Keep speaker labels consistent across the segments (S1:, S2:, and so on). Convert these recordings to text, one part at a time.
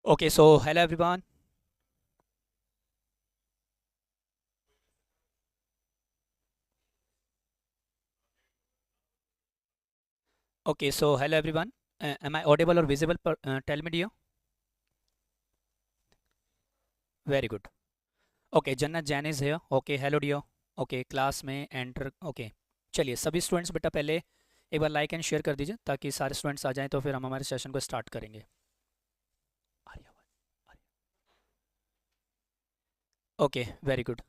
S1: Okay, so hello everyone. Okay, so hello everyone. Am I audible or visible? Tell me, dear. Very good. Okay, Jannat Jain is here. Okay, hello dear. Okay, class में enter. Okay, चलिए सभी students बेटा पहले एक बार like and share कर दीजिए ताकि सारे स्टूडेंट्स आ जाएं तो फिर हम हमारे सेशन को स्टार्ट करेंगे. आ रही आवाज़? आ रही? Okay, very good.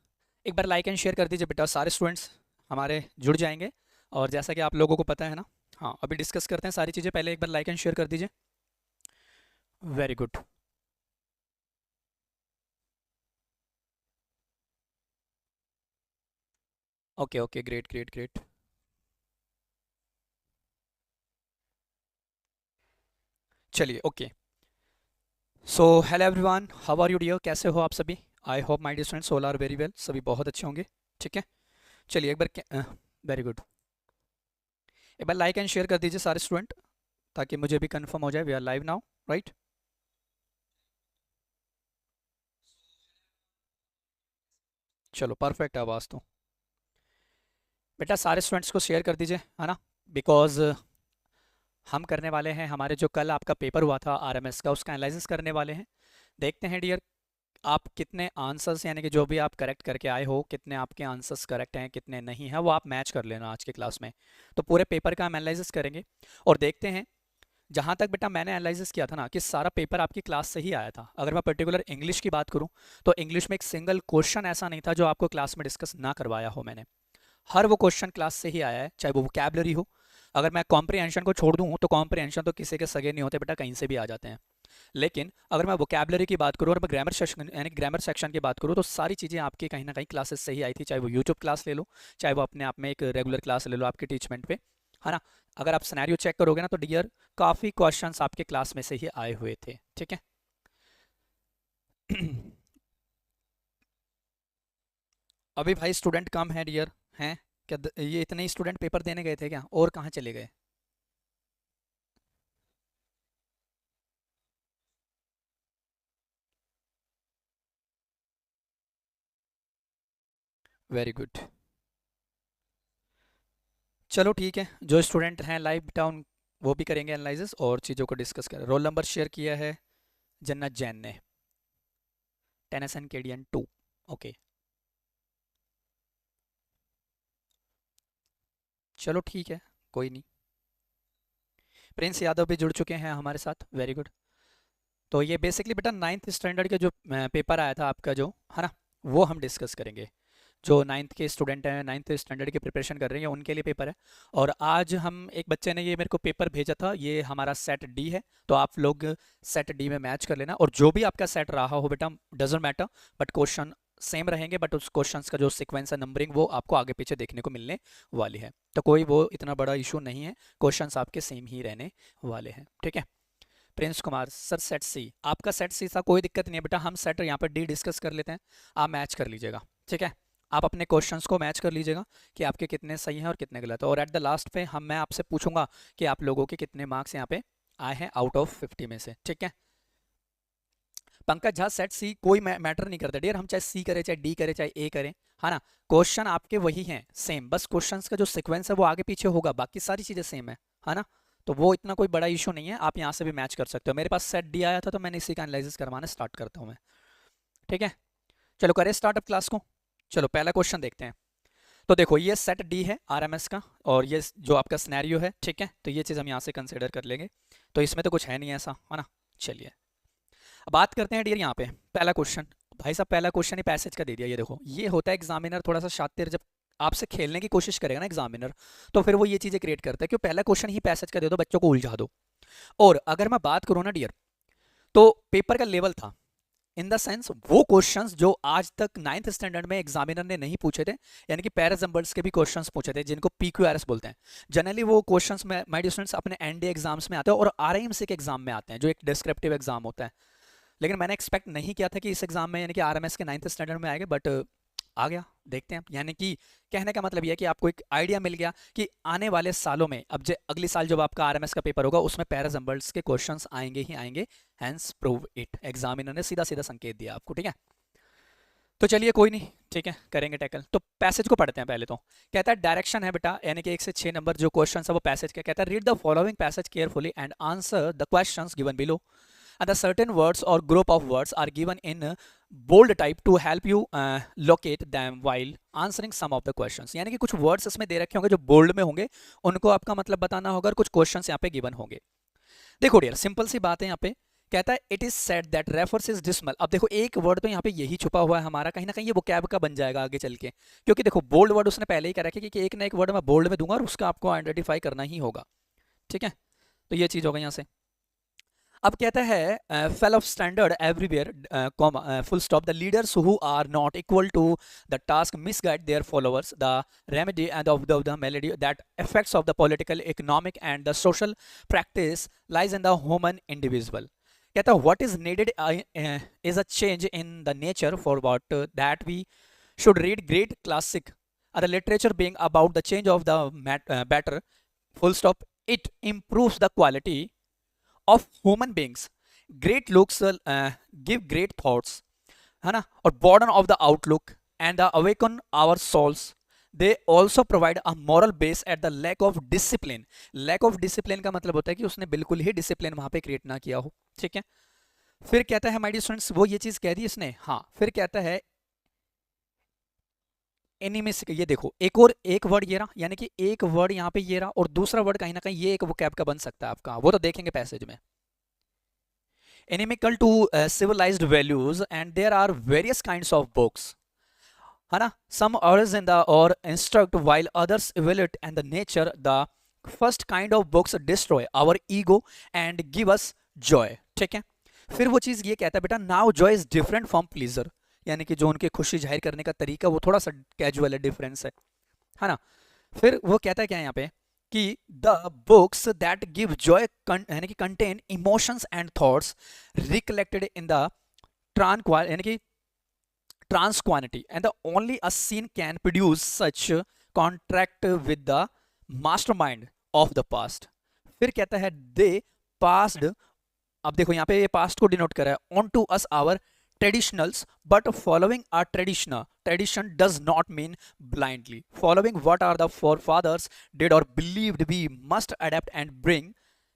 S1: एक बार लाइक एंड शेयर कर दीजिए बेटा, सारे स्टूडेंट्स हमारे जुड़ जाएंगे. और जैसा कि आप लोगों को पता है ना, हाँ अभी डिस्कस करते हैं सारी चीज़ें. पहले एक बार लाइक एंड शेयर कर दीजिए. Very good. Okay okay, great great great. चलिए okay. So hello everyone, how are you dear? कैसे हो आप सभी? I hope my dear students all are very well. सभी बहुत अच्छे होंगे. ठीक है. चलिए एक बार वेरी गुड. एक बार लाइक एंड शेयर कर दीजिए सारे स्टूडेंट ताकि मुझे भी कंफर्म हो जाए we are live now, right? चलो परफेक्ट है आवाज़ तो. बेटा सारे स्टूडेंट्स को शेयर कर दीजिए, है ना? बिकॉज हम करने वाले हैं हमारे जो कल आपका पेपर हुआ था आरएमएस का, उसका एनालिसिस करने वाले हैं. देखते हैं डियर आप कितने आंसर्स, यानी कि जो भी आप करेक्ट करके आए हो, कितने आपके आंसर्स करेक्ट हैं कितने नहीं हैं, वो आप मैच कर लेना आज के क्लास में. तो पूरे पेपर का हम एनालिसिस करेंगे और देखते हैं. जहाँ तक बेटा मैंने एनालिसिस किया था ना कि सारा पेपर आपकी क्लास से ही आया था. अगर मैं पर्टिकुलर इंग्लिश की बात करूँ तो इंग्लिश में एक सिंगल क्वेश्चन ऐसा नहीं था जो आपको क्लास में डिस्कस ना करवाया हो मैंने. हर वो क्वेश्चन क्लास से ही आया है, चाहे वो वोकैबलरी हो. अगर मैं कॉम्प्रिहेंशन को छोड़ दूँ तो कॉम्प्रिहेंशन तो किसी के सगे नहीं होते बेटा, कहीं से भी आ जाते हैं. लेकिन अगर मैं वोकैबलरी की बात करूँ और मैं ग्रामर सेक्शन यानी ग्रामर सेक्शन की बात करूँ तो सारी चीज़ें आपकी कहीं ना कहीं क्लासेस से ही आई थी. चाहे वो यूट्यूब क्लास ले लो, चाहे वो अपने आप में एक रेगुलर क्लास ले लो आपके टीचमेंट पे, है ना? अगर आप सिनेरियो चेक करोगे ना तो डियर काफ़ी क्वेश्चंस आपके क्लास में से ही आए हुए थे. ठीक है. अभी भाई स्टूडेंट कम है डियर. हैं क्या? ये इतने ही स्टूडेंट पेपर देने गए थे क्या, और कहाँ चले गए? Very good. चलो ठीक है, जो स्टूडेंट हैं लाइव डाउन वो भी करेंगे एनालिसिस और चीज़ों को डिस्कस करें. रोल नंबर शेयर किया है जन्नत जैन ने. टेनेसन केडियन 2. ओके. चलो ठीक है, कोई नहीं. प्रिंस यादव भी जुड़ चुके हैं हमारे साथ. Very good. तो ये बेसिकली बेटा नाइन्थ स्टैंडर्ड के जो पेपर आया था आपका जो, है ना, वो हम डिस्कस करेंगे. जो नाइन्थ के स्टूडेंट हैं, नाइन्थ स्टैंडर्ड की प्रिपरेशन कर रहे हैं, उनके लिए पेपर है. और आज हम एक बच्चे ने ये मेरे को पेपर भेजा था, ये हमारा सेट डी है. तो आप लोग सेट डी में मैच कर लेना. और जो भी आपका सेट रहा हो बेटा doesn't matter, but question same रहेंगे. बट उस क्वेश्चंस का जो सीक्वेंस है, नंबरिंग, वो आपको आगे पीछे देखने को मिलने वाली है. तो कोई वो इतना बड़ा इशू नहीं है, क्वेश्चंस आपके सेम ही रहने वाले हैं. ठीक है. प्रिंस कुमार सर सेट सी, आपका सेट सी था, कोई दिक्कत नहीं है बेटा. हम सेट यहाँ पर डी डिस्कस कर लेते हैं, आप मैच कर लीजिएगा. ठीक है. आप अपने क्वेश्चंस को मैच कर लीजिएगा कि आपके कितने सही हैं और कितने गलत है. और एट द लास्ट पे मैं आपसे पूछूंगा कि आप लोगों के कितने मार्क्स यहाँ पे आए हैं आउट ऑफ 50 में से. ठीक है. पंकज झा सेट सी कोई मैटर नहीं करता डियर, हम चाहे सी करें चाहे डी करें चाहे ए करें, है ना? क्वेश्चन आपके वही हैं सेम, बस क्वेश्चंस का जो सीक्वेंस है वो आगे पीछे होगा, बाकी सारी चीज़ें सेम है ना? तो वो इतना कोई बड़ा इशू नहीं है, आप यहाँ से भी मैच कर सकते हो. मेरे पास सेट डी आया था तो मैंने इसी का एनालिसिस करवाना स्टार्ट करता हूँ मैं. ठीक है. चलो करें स्टार्ट अप क्लास को. चलो पहला क्वेश्चन देखते हैं. तो देखो ये सेट डी है आरएमएस का, और ये जो आपका सिनेरियो है. ठीक है. तो ये चीज़ हम यहाँ से कंसिडर कर लेंगे. तो इसमें तो कुछ है नहीं ऐसा, है ना? चलिए अब बात करते हैं डियर यहाँ पे. पहला क्वेश्चन, भाई साहब पहला क्वेश्चन ही पैसेज का दे दिया. ये देखो, ये होता है एग्जामिनर थोड़ा सा शातिर, जब आपसे खेलने की कोशिश करेगा ना एग्जामिनर, तो फिर वो ये चीज़ें क्रिएट करता है कि पहला क्वेश्चन ही पैसेज का दे दो, बच्चों को उलझा दो. और अगर मैं बात करूँ ना डियर, तो पेपर का लेवल था इन द सेंस वो क्वेश्चंस जो आज तक नाइन्थ स्टैंडर्ड में एग्जामिनर ने नहीं पूछे थे, यानी कि पैराजम्बल्स के भी क्वेश्चंस पूछे थे जिनको पीक्यूआरएस बोलते हैं. जनरली वो क्वेश्चंस में माय स्टूडेंट्स अपने एनडीए एग्जाम्स में आते हैं और आरआईएमसी के एग्जाम में आते हैं, जो एक डिस्क्रिप्टिव एग्जाम होता है. लेकिन मैंने एक्सपेक्ट नहीं किया था कि इस एग्जाम में यानी कि आरएमएस के नाइन्थ स्टैंडर्ड में आएंगे. बट आ गया, देखते हैं। यानी कि कहने का मतलब यह है कि आपको एक आइडिया मिल गया कि आने वाले सालों में, अब अगले साल जब आपका आरएमएस का पेपर होगा उसमें पैराजम्बल्स के क्वेश्चंस आएंगे ही आएंगे, हैंस प्रूव इट। एग्जामिनर ने सीधा सीधा संकेत दिया आपको, ठीक है। तो चलिए कोई नहीं, ठीक है, करेंगे टैकल। तो पैसेज को पढ़ते हैं पहले। तो कहता है डायरेक्शन है बेटा, यानी कि 1 से 6 नंबर जो क्वेश्चन है वो पैसेज के। कहता है read the following passage carefully and answer the questions given below and the certain words or group of words are given in bold type to help you locate them while answering some of the questions। यानी कि कुछ words इसमें दे रखे होंगे जो bold में होंगे, उनको आपका मतलब बताना होगा, और कुछ questions यहाँ पे given होंगे। देखो डियर, सिंपल सी बात है यहाँ पे। कहता है it is said that refers is dismal. अब देखो एक वर्ड तो यहाँ पे यही छुपा हुआ है हमारा, कहीं ना कहीं ये वोकैब का बन जाएगा आगे चल के, क्योंकि देखो बोल्ड वर्ड उसने पहले ही कह रखा है कि एक ना एक वर्ड मैं बोल्ड में दूंगा और उसका आपको आइडेंटिफाई करना ही होगा, ठीक है। तो ये चीज होगा यहाँ से। अब कहता है fail of standard everywhere full stop the leaders who are not equal to the task misguide their followers the remedy end of the malady that effects of the political economic and the social practice lies in the human individual. कहता है what is needed is a change in the nature for what that we should read great classic the literature being about the change of the better full stop it improves the quality of human beings, great looks give great thoughts, है ना, और broaden of the outlook and awaken our souls, they also provide a moral base at the lack of discipline। lack of discipline का मतलब होता है कि उसने बिल्कुल ही डिसिप्लिन वहां पे क्रिएट ना किया हो, ठीक है। फिर कहता है माय डियर स्टूडेंट्स, वो ये चीज कह दी इसने, हाँ। फिर कहता है एनिमिस, ये देखो एक वर्ड ये रहा, यानी कि एक वर्ड यहाँ पे ये रहा, और दूसरा वर्ड कहीं ना कहीं ये एक वोकैब का बन सकता है आपका, वो तो देखेंगे पैसेज में। Inimical to civilised values and there are various kinds of books, है ना, सम अर्ज इन द और instruct while others evaluate and the nature the first kind of books destroy our ego and give us joy, ठीक है। फिर वो चीज ये कहता है बेटा now joy is different from pleasure, यानी कि जो उनकी खुशी जाहिर करने का तरीका वो थोड़ा सा कैजुअल है, डिफरेंस है ना। फिर वो कहता है क्या है यहाँ पे कि the books that give joy यानी कि content emotions and thoughts recollected in the tranquil यानी कि trans quantity and the only a scene can produce such contract with the mastermind of the past. फिर कहता है दे पास्ड, अब देखो यहाँ पे ये पास्ट को डिनोट कर रहा है, on to us our traditionals, but following our tradition does not mean blindly following what our the forefathers did or believed. We must adapt and bring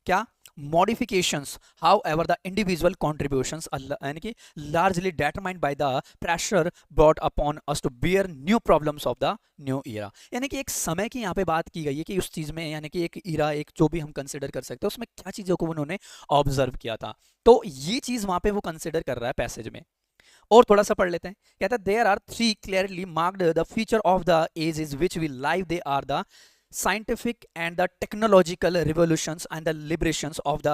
S1: क्या modifications, however the individual contributions are यानी कि largely determined by the pressure brought upon us to bear new problems of the new era। यानी कि एक समय की यहाँ पे बात की गई है कि उस चीज में, यानी कि एक इरा, एक जो भी हम कंसिडर कर सकते हैं उसमें क्या चीजों को उन्होंने ऑब्जर्व किया था, तो ये चीज वहां पे वो कंसिडर कर रहा है पैसेज में। और थोड़ा सा पढ़ लेते हैं। कहता है there are 3 clearly marked the feature of the ages which we live, they are the scientific and the technological revolutions and the liberations of the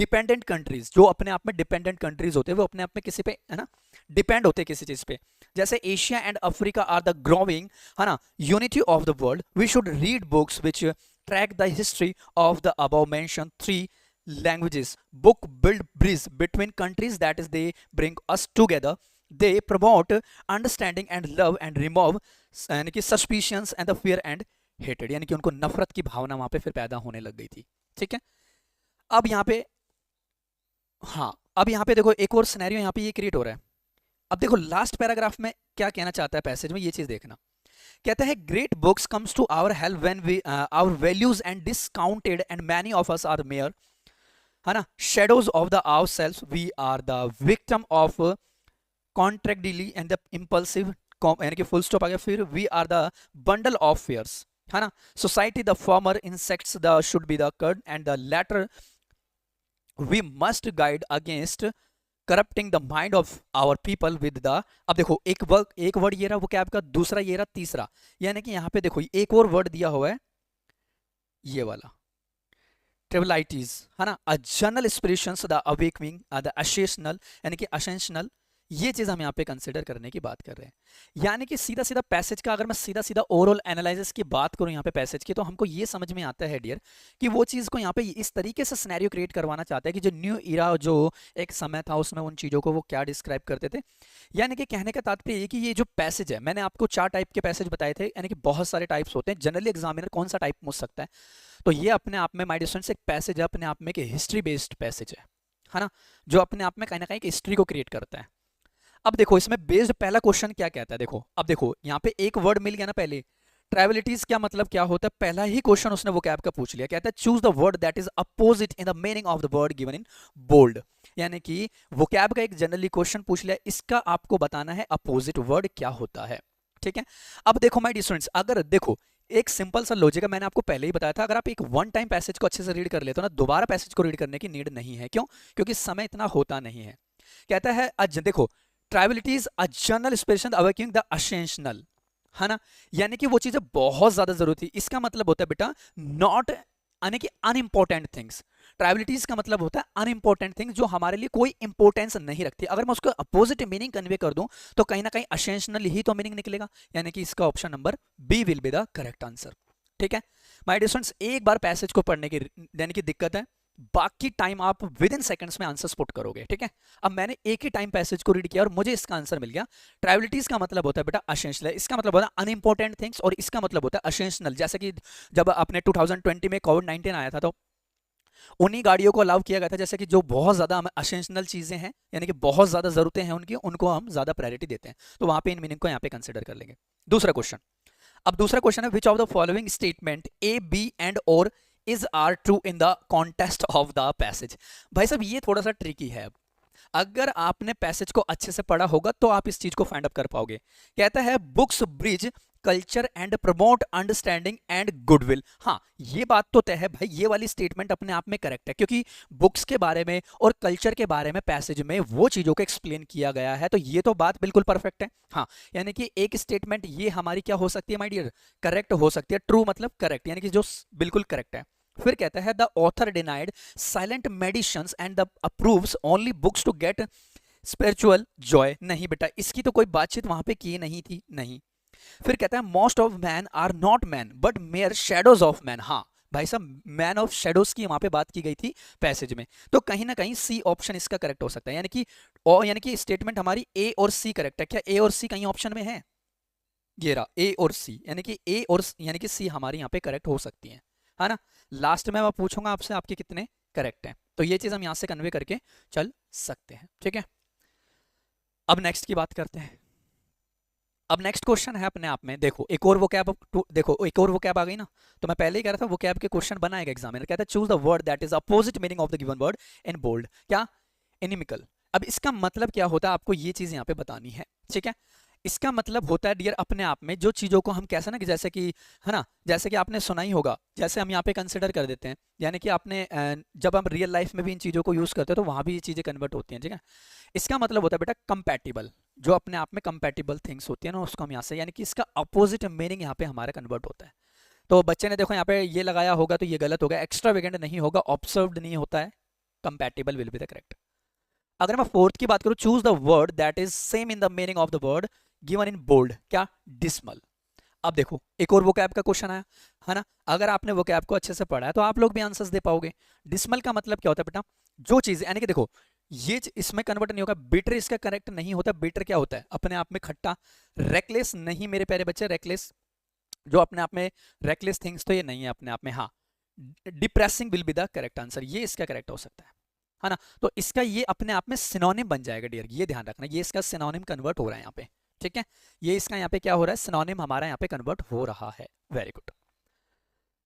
S1: dependent countries। जो अपने आप में डिपेंडेंट कंट्रीज होते हैं वो अपने आप में किसी पे, है ना, डिपेंड होते हैं किसी चीज पे, जैसे Asia and Africa are the growing, है ना, unity of the world. We should read books which track the history of the above mention 3 languages। book build bridge between countries, that is they bring us together, they promote understanding and love and remove यानी कि suspicions and the fear and hatred, यानी कि उनको नफरत की भावना वहां पे फिर पैदा होने लग गई थी, ठीक है। अब यहाँ पे, हाँ, अब यहाँ पे देखो एक और सिनेरियो यहाँ पे ये क्रिएट हो रहा है। अब देखो लास्ट पैराग्राफ में क्या कहना चाहता है पैसेज में, ये चीज देखना। कहता है great books comes to our help when we our values and discounted and many of us are mere, है ना, shadows of the our self, we are the victim of contractually and the impulsive, यानी कि full stop आ गया। फिर we are the bundle of fears, है ना, society the former insects the should be the curbed and the latter we must guide against corrupting the mind of our people with the. अब देखो एक word ये रहा वो क्या आपका, दूसरा ये रहा, तीसरा, यानी कि यहाँ पे देखो एक और वर्ड दिया हुआ है ये वाला ट्रिबलाइटीज, है ना, a general inspirations the awakening the ascensional, यानी कि असेंशनल, ये चीज हम यहाँ पे कंसिडर करने की बात कर रहे हैं। यानी कि सीधा सीधा पैसेज का अगर मैं सीधा सीधा ओवरऑल एनालिसिस की बात करूँ यहाँ पे पैसेज की, तो हमको ये समझ में आता है डियर कि वो चीज़ को यहाँ पे इस तरीके से सिनेरियो क्रिएट करवाना चाहता है कि जो न्यू इरा जो एक समय था उसमें उन चीज़ों को वो क्या डिस्क्राइब करते थे। यानी कि कहने का तात्पर्य ये कि ये जो पैसेज है, मैंने आपको 4 टाइप के पैसेज बताए थे, यानी कि बहुत सारे टाइप्स होते हैं। जनरली एग्जामिनर कौन सा टाइप पूछ सकता है, तो ये अपने आप में माय डियर स्टूडेंट्स एक पैसेज है, अपने आप में एक हिस्ट्री बेस्ड पैसेज है ना, जो अपने आप में कहीं ना कहीं हिस्ट्री को क्रिएट करता है। अब देखो इसमें बेस्ड पहला क्वेश्चन क्या कहता है, देखो अब देखो यहाँ पे एक वर्ड मिल गया ना पहले, ट्राइवलिटीज क्या मतलब क्या होता है, पहला ही क्वेश्चन उसने वोकैब का पूछ लिया। कहता है choose the word that is opposite in the meaning of the word given in bold. यानी कि वोकैब का एक जनरली क्वेश्चन पूछ लिया, इसका आपको बताना है अपोजिट वर्ड क्या होता है। ठीक है, अब देखो माय डियर स्टूडेंट्स, अगर देखो एक सिंपल सा लॉजिक है, मैंने आपको पहले ही बताया था, अगर आप एक वन टाइम पैसेज को अच्छे से रीड कर लेते हो ना, दोबारा पैसेज को रीड करने की नीड नहीं है। क्यों? क्योंकि समय इतना होता नहीं है। कहता है देखो tribalities a general expression awaking the ascensional, है ना, यानी कि वो चीजें बहुत ज्यादा जरूरी थी। इसका मतलब होता है बेटा नॉट, यानी कि अनइम्पोर्टेंट थिंग्स। ट्राइबलिटीज का मतलब होता है अनइम्पोर्टेंट थिंग्स, जो हमारे लिए कोई इंपॉर्टेंस नहीं रखती। अगर मैं उसको अपोजिट मीनिंग कन्वे कर दूं तो कहीं ना कहीं असेंशनल ही तो मीनिंग निकलेगा, यानी कि इसका option number B will be the correct answer. ठीक है माय डियर स्टूडेंट्स, एक बार पैसेज को पढ़ने की यानी कि दिक्कत है, बाकी टाइम आप विद इन सेकंड्स में आंसर पुट करोगे। ठीक है, अब मैंने एक ही टाइम पैसेज को रीड किया और मुझे इसका आंसर मिल गया। ट्राइबलिटीज का मतलब होता है बेटा असेंशनल, इसका मतलब होता है अनइंपॉर्टेंट थिंग्स, और इसका मतलब होता है असेंशनल। जैसे कि जब अपने 2020 में कोविड-19 आया था तो उन्हीं गाड़ियों को अलाउ किया गया था, जैसे कि जो बहुत ज्यादा हमें असेंशनल चीजें हैं, यानी कि बहुत ज्यादा जरूरतें हैं उनकी, उनको हम ज्यादा प्रायोरिटी देते हैं। तो वहां पे इन मीनिंग को यहाँ पे कंसिडर कर लेंगे। दूसरा क्वेश्चन, अब दूसरा क्वेश्चन है which of the following statement A B and और is are true in the contest of the passage. भाई साहब ये थोड़ा सा ट्रिकी है। अगर आपने पैसेज को अच्छे से पढ़ा होगा तो आप इस चीज को फाइंड अप कर पाओगे। कहता है books bridge culture and promote understanding and goodwill. हाँ ये बात तो तय है भाई, ये वाली स्टेटमेंट अपने आप में करेक्ट है, क्योंकि बुक्स के बारे में और कल्चर के बारे में पैसेज में वो चीजों को एक्सप्लेन किया गया है, तो ये तो बात बिल्कुल परफेक्ट है। हाँ यानी कि एक स्टेटमेंट ये हमारी क्या हो सकती है माय डियर, करेक्ट हो सकती है। ट्रू मतलब करेक्ट, यानी कि जो बिल्कुल करेक्ट है। फिर कहता है the author denied silent medicines and the approves only books to get spiritual joy. नहीं बेटा, इसकी तो कोई बातचीत वहां पे की नहीं थी, नहीं। फिर कहता है most of man are not man but mere shadows of man. हाँ भाई साहब, मैन ऑफ शेडोज की वहां पे बात की गई थी पैसेज में, तो कहीं ना कहीं सी ऑप्शन इसका करेक्ट हो सकता है। यानी कि स्टेटमेंट हमारी ए और सी करेक्ट है। क्या ए और सी कहीं ऑप्शन में है? ये रहा ए और सी, यानी कि ए और यानी कि सी हमारी यहाँ पे करेक्ट हो सकती है ना। लास्ट में मैं पूछूंगा आपसे आपके कितने करेक्ट हैं, तो ये चीज हम यहाँ से कन्वे करके चल सकते हैं। ठीक है, अब नेक्स्ट की बात करते हैं। अब नेक्स्ट क्वेश्चन है अपने आप में, देखो एक और वोकैब, देखो एक और वोकैब आ गई ना, तो मैं पहले ही कह रहा था वोकैब के क्वेश्चन बनाएगा एग्जामिनर। कहता है choose the word that is opposite meaning of the given word in bold. क्या? इनिमिकल। अब इसका मतलब क्या होता है आपको ये चीज यहाँ पे बतानी है। ठीक है, इसका मतलब होता है डियर अपने आप में जो चीजों को हम कैसे ना कि जैसे कि है ना, जैसे कि आपने सुना ही होगा, जैसे हम यहाँ पे कंसिडर कर देते हैं, यानी कि आपने जब हम रियल लाइफ में भी इन चीजों को यूज करते हैं तो वहां भी ये चीजें कन्वर्ट होती हैं। ठीक है, इसका मतलब होता है बेटा कंपैटिबल, जो अपने आप में कंपैटिबल थिंग्स होती है ना, उसको हम यहाँ से, यानी कि इसका अपोजिट मीनिंग यहाँ पे हमारा कन्वर्ट होता है। तो बच्चे ने देखो यहाँ पे ये लगाया होगा तो ये गलत होगा, एक्स्ट्रा वेकेंड नहीं होगा, ऑब्जर्व्ड नहीं होता है, compatible will be the correct. अगर मैं फोर्थ की बात करूं, choose the word that is same in the meaning of the word given in bold. क्या? डिसमल। अब देखो एक और वोकैब का क्वेश्चन आया है ना, अगर आपने वोकैब को अच्छे से पढ़ा है तो आप लोग भी आंसर्स दे पाओगे। डिसमल का मतलब क्या होता है बेटा, जो चीज, यानी कि देखो ये इसमें कन्वर्ट नहीं होगा, बिटर इसका करेक्ट नहीं होता। बिटर क्या होता है? अपने आप में खट्टा। रेकलेस नहीं मेरे प्यारे बच्चे, रेकलेस जो अपने आप में रेकलेस थिंग्स तो ये नहीं है अपने आप में। हाँ, depressing will be the correct answer, ये इसका करेक्ट हो सकता है ना। तो इसका ये अपने आप में सिनोनिम बन जाएगा डियर, ये ध्यान रखना, ये इसका सिनोनिम कन्वर्ट हो रहा है यहाँ पे। ठीक है, ये इसका यहाँ पे क्या हो रहा है, सिनोनिम हमारा यहाँ पे कन्वर्ट हो रहा है। Very good.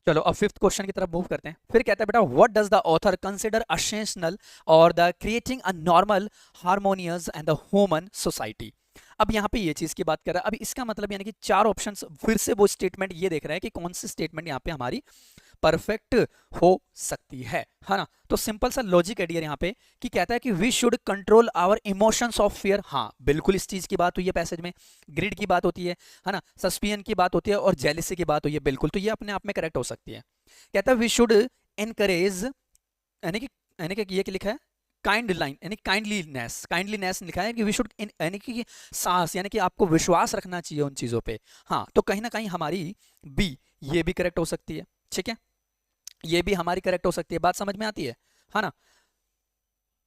S1: चलो अब फिफ्थ क्वेश्चन की तरफ मूव करते हैं। फिर कहता है बेटा what does the author consider ascensional और the creating a normal harmonious and the human society. अब यहाँ पे ये चीज की बात कर रहा है। अब इसका मतलब यानी कि चार ऑप्शंस, फिर से वो स्टेटमेंट ये देख रहा है कि कौन सी स्टेटमेंट यहाँ पे हमारी परफेक्ट हो सकती है ना। तो सिंपल सा लॉजिक है डियर यहाँ पे कि कहता है कि we should control our emotions of fear. हाँ बिल्कुल इस चीज की बात हुई है पैसेज में, ग्रीड की बात होती है ना, सस्पियन की बात होती है और जेलिसी की बात हुई है, बिल्कुल, तो ये अपने आप में करेक्ट हो सकती है। कहता है वी शुड एनकरेज, यानी कि ये लिखा है काइंड लाइन यानी काइंडलीनेस, काइंडलीनेस लिखा है कि वी शुड यानी कि साहस, यानी कि आपको विश्वास रखना चाहिए उन चीज़ों पे। हाँ, तो कहीं ना कहीं हमारी बी ये भी करेक्ट हो सकती है, ठीक है, ये भी हमारी करेक्ट हो सकती है, बात समझ में आती है ना।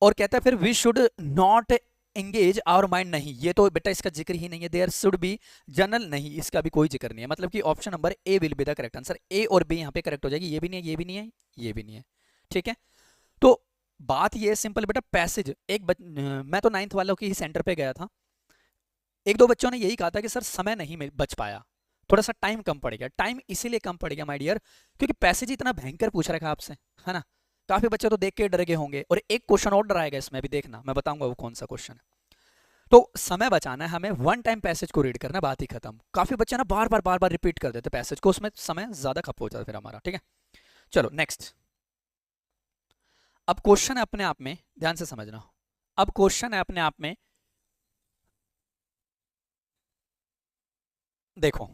S1: और कहता है फिर we should not engage our mind, नहीं ये तो बेटा इसका जिक्र ही नहीं है, देयर शुड बी जनरल, नहीं इसका भी कोई जिक्र नहीं है, मतलब कि option number A will be the correct answer, A और बी यहाँ पे करेक्ट हो जाएगी, ये भी नहीं है, ये भी नहीं है, ये भी नहीं है, ठीक है। तो बात ये सिंपल बेटा, पैसेज मैं तो 9th वालों के ही सेंटर पे गया था, एक दो बच्चों ने यही कहा था कि सर समय नहीं बच पाया, थोड़ा सा टाइम कम पड़ गया, टाइम इसीलिए कम पड़ गया माय डियर क्योंकि पैसेज इतना भयंकर पूछ रखा है आपसे, है ना। काफी बच्चे तो देख के डर गए होंगे, और एक क्वेश्चन और डराएगा इसमें भी, देखना मैं बताऊंगा वो कौन सा क्वेश्चन है। तो समय बचाना है हमें, वन टाइम पैसेज को रीड करना, बात ही खत्म। काफी बच्चे ना बार बार रिपीट कर देते पैसेज को, उसमें समय ज्यादा खप हो जाता है फिर हमारा, ठीक है। चलो नेक्स्ट, अब क्वेश्चन है अपने आप में, ध्यान से समझना, अब क्वेश्चन है अपने आप में, देखो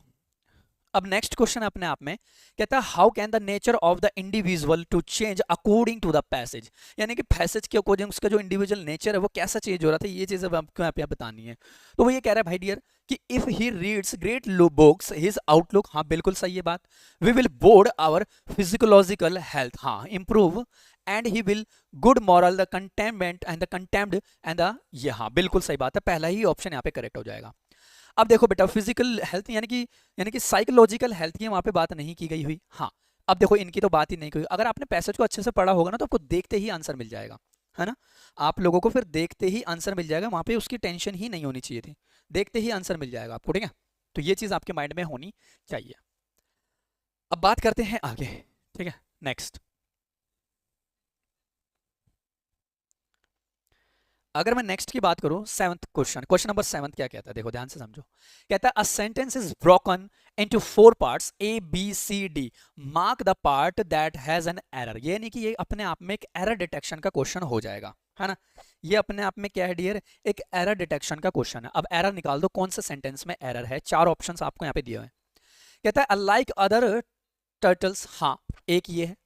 S1: अब नेक्स्ट क्वेश्चन अपने आप में कहता है how can the nature of the individual to change according to the passage, यानी कि पैसेज के अकॉर्डिंग उसका जो इंडिविजुअल नेचर है वो कैसा चेंज हो रहा था, ये चीज अब आपको यहाँ पे बतानी है। तो वो ये कह रहा है भाई डियर कि if he reads great books his outlook, हाँ बिल्कुल सही है बात, we will board our physiological health, हाँ improve, and he will good moral the contentment and the contempt and the, ये हाँ बिल्कुल सही बात है, पहला ही ऑप्शन यहाँ पे करेक्ट हो जाएगा। अब देखो बेटा फिजिकल हेल्थ यानी कि साइकोलॉजिकल हेल्थ की वहां पे बात नहीं की गई हुई, हाँ अब देखो इनकी तो बात ही नहीं की हुई, अगर आपने पैसेज को अच्छे से पढ़ा होगा ना तो आपको देखते ही आंसर मिल जाएगा, है ना। आप लोगों को फिर देखते ही आंसर मिल जाएगा, वहां पे उसकी टेंशन ही नहीं होनी चाहिए थी, देखते ही आंसर मिल जाएगा आपको, ठीक है। तो ये चीज आपके माइंड में होनी चाहिए। अब बात करते हैं आगे, ठीक है, नेक्स्ट। अगर मैं नेक्स्ट की बात करूं, 7th क्वेश्चन, क्वेश्चन नंबर 7 क्या कहता है, देखो ध्यान से समझो। कहता है a sentence is broken into 4 parts A B C D, mark the part that has an error, ये नहीं कि ये अपने आप में एक एरर डिटेक्शन का क्वेश्चन हो जाएगा, है ना। ये अपने आप में क्या है डियर, एक एरर डिटेक्शन का क्वेश्चन है। अब एरर निकाल दो, कौन से सेंटेंस में एरर है, 4 ऑप्शंस आपको यहाँ पे दिए हुए हैं। कहता है अनलाइक अदर टर्टल्स, हाँ एक ये है।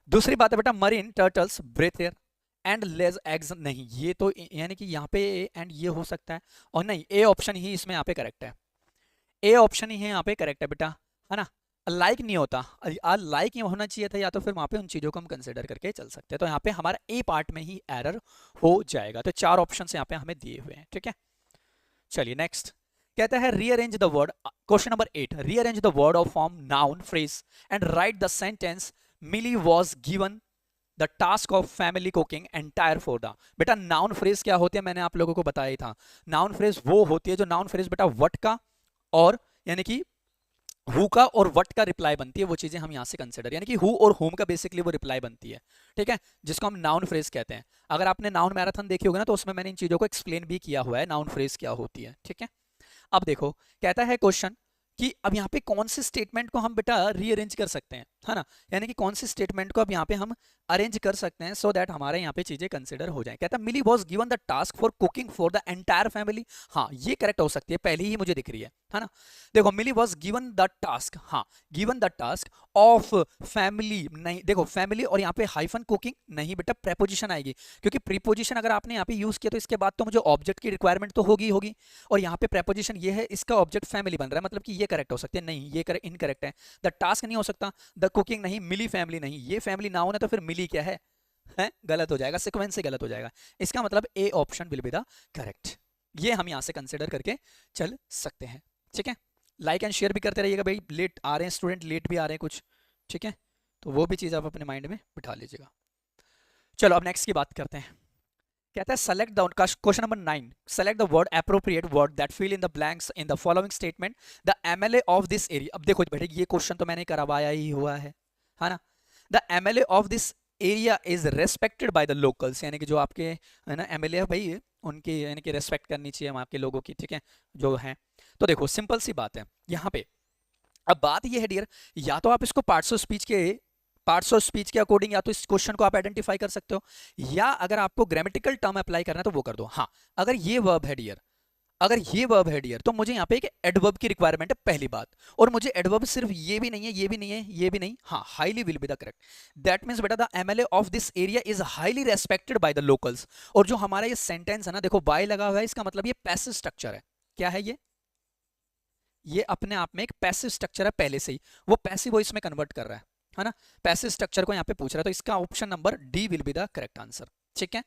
S1: दूसरी बात है बेटा marine turtles breathe air and lays eggs, नहीं ये तो यानी कि यहाँ पे एंड ये हो सकता है, और नहीं ए ऑप्शन ही इसमें यहाँ पे करेक्ट है, ए ऑप्शन ही है यहाँ पे करेक्ट है बेटा, है ना। लाइक नहीं होता, लाइक होना चाहिए था, या तो फिर वहां पे उन चीजों को हम कंसिडर करके चल सकते हैं, तो यहाँ पे हमारा ए पार्ट में ही एरर हो जाएगा। तो 4 ऑप्शन यहाँ पे हमें दिए हुए हैं, ठीक है। चलिए नेक्स्ट कहता है rearrange the word, question number 8, rearrange the word of form noun phrase and write the sentence Milly was given the task of family cooking entire for the, बेटा नाउन फ्रेज क्या होती है मैंने आप लोगों को बताया ही था, नाउन फ्रेज वो होती है जो नाउन फ्रेज बेटा वट का और यानी कि हु का और वट का रिप्लाई बनती है, वो चीजें हम यहाँ से कंसिडर, यानी कि हु और होम का बेसिकली वो रिप्लाई बनती है, ठीक है, जिसको हम नाउन फ्रेज कहते हैं। अगर आपने नाउन मैराथन देखी होगी ना तो उसमें मैंने इन चीजों को एक्सप्लेन भी किया हुआ है, नाउन फ्रेज क्या होती है, ठीक है। अब देखो कहता है क्वेश्चन कि अब यहाँ पे कौन से स्टेटमेंट को हम बेटा रीअरेंज कर सकते हैं, है ना, यानी कि कौन से स्टेटमेंट को अब यहाँ पे हम अरेंज कर सकते हैं सो दैट हमारे यहाँ पे चीजें कंसिडर हो जाएं। कहता है Milly was given the task for cooking for the entire family, हाँ ये करेक्ट हो सकती है, पहले ही मुझे दिख रही है ना। देखो मिली वॉज गिवन द टास्क, हाँ given the task of family, नहीं देखो फैमिली और यहाँ पे हाइफन कुकिंग नहीं बेटा, प्रेपोजिशन आएगी, क्योंकि प्रीपोजिशन अगर आपने यहाँ पे यूज किया तो इसके बाद तो मुझे ऑब्जेक्ट की रिक्वायरमेंट तो होगी, और यहाँ पे प्रेपोजिशन ये है, इसका ऑब्जेक्ट फैमिली बन रहा है, मतलब कि ये करेक्ट हो सकती है, नहीं ये इनकरेक्ट है। द टास्क नहीं हो सकता, द कुकिंग नहीं, मिली फैमिली नहीं, ये फैमिली नाउन है तो फिर मिली क्या है गलत हो जाएगा, सीक्वेंस से गलत हो जाएगा, इसका मतलब A option will be the correct, ये हम यहाँ से कंसिडर करके चल सकते हैं, ठीक है। लाइक एंड शेयर भी करते रहिएगा भाई, लेट आ रहे हैं स्टूडेंट, लेट भी आ रहे हैं कुछ, ठीक है, तो वो भी चीज़ आप अपने माइंड में बिठा लीजिएगा। चलो अब नेक्स्ट की बात करते हैं। कहता है select the, question number 9, select the word appropriate word that fill in the blanks in the following statement, the MLA of this area. अब देखो बेटे ये क्वेश्चन तो मैंने करवाया ही हुआ है ना। The MLA of this area is respected by the locals, यानी कि जो आपके है ना एमएलए है भाई, उनकी यानी कि रेस्पेक्ट करनी चाहिए हम आपके लोगों की, ठीक है, जो है। तो देखो सिंपल सी बात है यहाँ पे, अब बात ये है डियर, या तो आप इसको पार्ट्स ऑफ स्पीच के अकॉर्डिंग या तो इस क्वेश्चन को आप आइडेंटिफाई कर सकते हो, या अगर आपको ग्रामेटिकल टर्म अप्लाई करना है तो वो कर दो। हाँ अगर ये वर्ब है डियर, अगर ये वर्ब है डियर तो मुझे यहाँ पे एक एडवर्ब की रिक्वायरमेंट है पहली बात, और मुझे एडवर्ब सिर्फ ये भी नहीं है, ये भी नहीं है, ये भी नहीं, हाँ highly will be the correct. That means बेटा the MLA of this area is highly respected by the locals. और जो हमारा ये सेंटेंस है ना, देखो बाय लगा हुआ है, इसका मतलब ये पैसिव स्ट्रक्चर है। क्या है ये अपने आप में एक पैसिव स्ट्रक्चर है पहले से ही, वो पैसिव वॉइस में कन्वर्ट कर रहा है ना, पैसिव स्ट्रक्चर को यहाँ पे पूछ रहा है, तो इसका option number D will be the correct answer. ठीक है,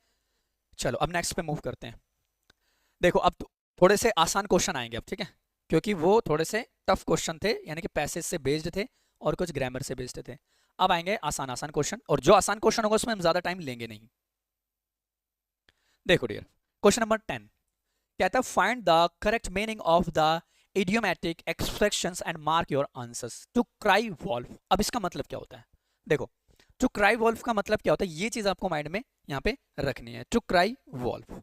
S1: चलो अब नेक्स्ट पे मूव करते हैं। देखो अब थोड़े से आसान क्वेश्चन आएंगे अब, ठीक है, क्योंकि वो थोड़े से टफ क्वेश्चन थे, यानी कि पैसेज से बेस्ड थे और कुछ ग्रामर से बेस्ड थे। अब आएंगे आसान आसान क्वेश्चन, और जो आसान क्वेश्चन होगा उसमें हम ज्यादा टाइम लेंगे नहीं। देखो डियर, क्वेश्चन नंबर 10 कहता है find the correct meaning of the idiomatic expressions and mark your answers to cry wolf। अब इसका मतलब क्या होता है, देखो to cry wolf का मतलब क्या होता है, ये चीज आपको माइंड में यहाँ पे रखनी है। to cry wolf,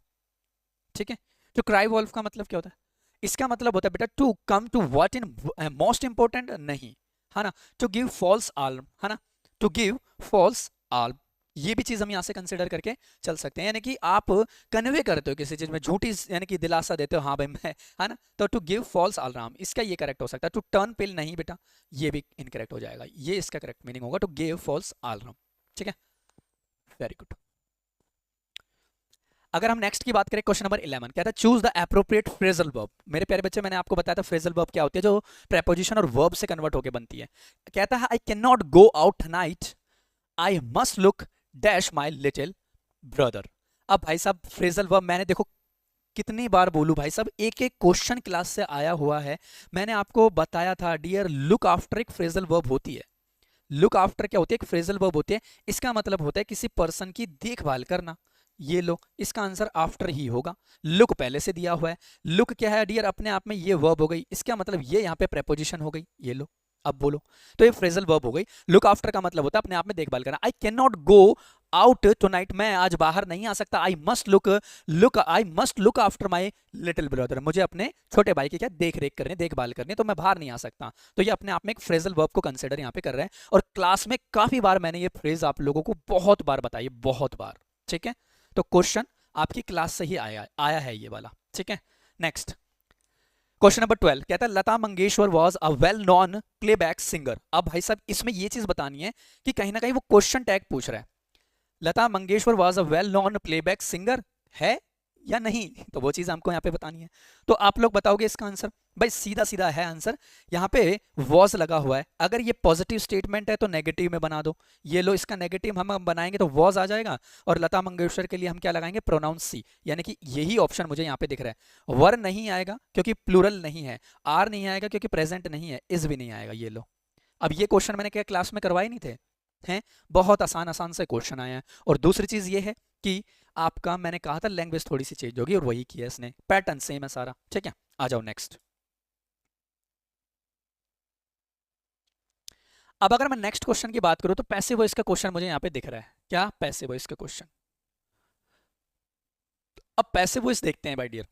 S1: ठीक है, to cry wolf का मतलब क्या होता है, इसका मतलब होता है बेटा to come to what in most important नहीं, है ना, टू गिव फॉल्स आर्म, है ना, टू गिव फॉल्स आर्म, ये भी चीज हम यहाँ से कंसिडर करके चल सकते हैं, यानी कि आप कन्वे करते हो किसी चीज में झूठी, यानी कि दिलासा देते हो, हाँ भाई मैं, है ना, तो टू गिव फॉल्स अलार्म इसका ये करेक्ट हो सकता है। टू टर्न पिल नहीं बेटा, ये भी इनकरेक्ट हो जाएगा, ये इसका करेक्ट मीनिंग होगा टू गिव फॉल्स अलार्म। ठीक है, वेरी गुड। अगर हम नेक्स्ट की बात करें, क्वेश्चन नंबर 11 कहता है choose the appropriate phrasal verb. मेरे प्यारे बच्चे, मैंने आपको बताया था फ्रेजल वर्ब क्या होती है, जो प्रेपोजिशन और वर्ब से कन्वर्ट होकर बनती है। कहता है I can not go out tonight, I must look dash my little brother. अब भाई साहब फ्रेजल वर्ब मैंने देखो कितनी बार बोलूं भाई साहब, एक एक क्वेश्चन क्लास से आया हुआ है। मैंने आपको बताया था डियर, लुक आफ्टर एक फ्रेजल वर्ब होती है। लुक आफ्टर क्या होती है, एक फ्रेजल वर्ब होती है, इसका मतलब होता है किसी पर्सन की देखभाल करना। ये लो, इसका आंसर आफ्टर ही होगा, लुक पहले से दिया हुआ है। लुक क्या है डियर, अपने आप में ये वर्ब हो गई, इसका मतलब ये यहाँ पे प्रेपोजिशन हो गई, ये लो अब बोलो, तो ये फ्रेजल वर्ब हो गई। लुक आफ्टर का मतलब होता है अपने आप में देखभाल करना। I can not go out tonight, मैं आज बाहर नहीं आ सकता। I must look after my little brother, मुझे अपने छोटे भाई की क्या देख रेख करनी, देखभाल करनी, तो मैं बाहर नहीं आ सकता। तो ये अपने आप में एक फ्रेजल वर्ब को कंसिडर यहाँ पे कर रहे हैं, और क्लास में काफी बार मैंने ये फ्रेज आप लोगों को बहुत बार बताई, बहुत बार। ठीक है, तो क्वेश्चन आपकी क्लास से ही आया है ये वाला। ठीक है, नेक्स्ट क्वेश्चन नंबर 12 कहता है Lata Mangeshkar was a well known playback singer. अब भाई साहब इसमें ये चीज बतानी है कि कहीं ना कहीं वो क्वेश्चन टैग पूछ रहा है, Lata Mangeshkar was a well known playback singer है या नहीं, तो वो चीज हमको यहाँ पे बतानी है। तो आप लोग बताओगे इसका आंसर, भाई सीधा सीधा है आंसर, यहाँ पे वॉज लगा हुआ है, अगर ये पॉजिटिव स्टेटमेंट है तो नेगेटिव में बना दो। ये लो, इसका नेगेटिव हम बनाएंगे तो वॉज आ जाएगा, और लता मंगेशकर के लिए हम क्या लगाएंगे, प्रोनाउंस सी, यानी कि यही ऑप्शन मुझे यहाँ पे दिख रहा है। वर नहीं आएगा क्योंकि प्लूरल नहीं है, आर नहीं आएगा क्योंकि प्रेजेंट नहीं है, इज भी नहीं आएगा। ये लो, अब ये क्वेश्चन मैंने क्या क्लास में करवाए नहीं थे, हैं, बहुत आसान आसान से क्वेश्चन आया है। और दूसरी चीज ये है कि आपका मैंने कहा था लैंग्वेज थोड़ी सी चेंज होगी, और वही किया इसने, पैटर्न सेम है सारा। ठीक है, आ जाओ नेक्स्ट। अब अगर मैं नेक्स्ट क्वेश्चन की बात करूं तो पैसिव वॉइस का क्वेश्चन मुझे यहाँ पे दिख रहा है, क्या पैसिव वॉइस का क्वेश्चन। अब पैसिव वॉइस देखते हैं भाई डियर,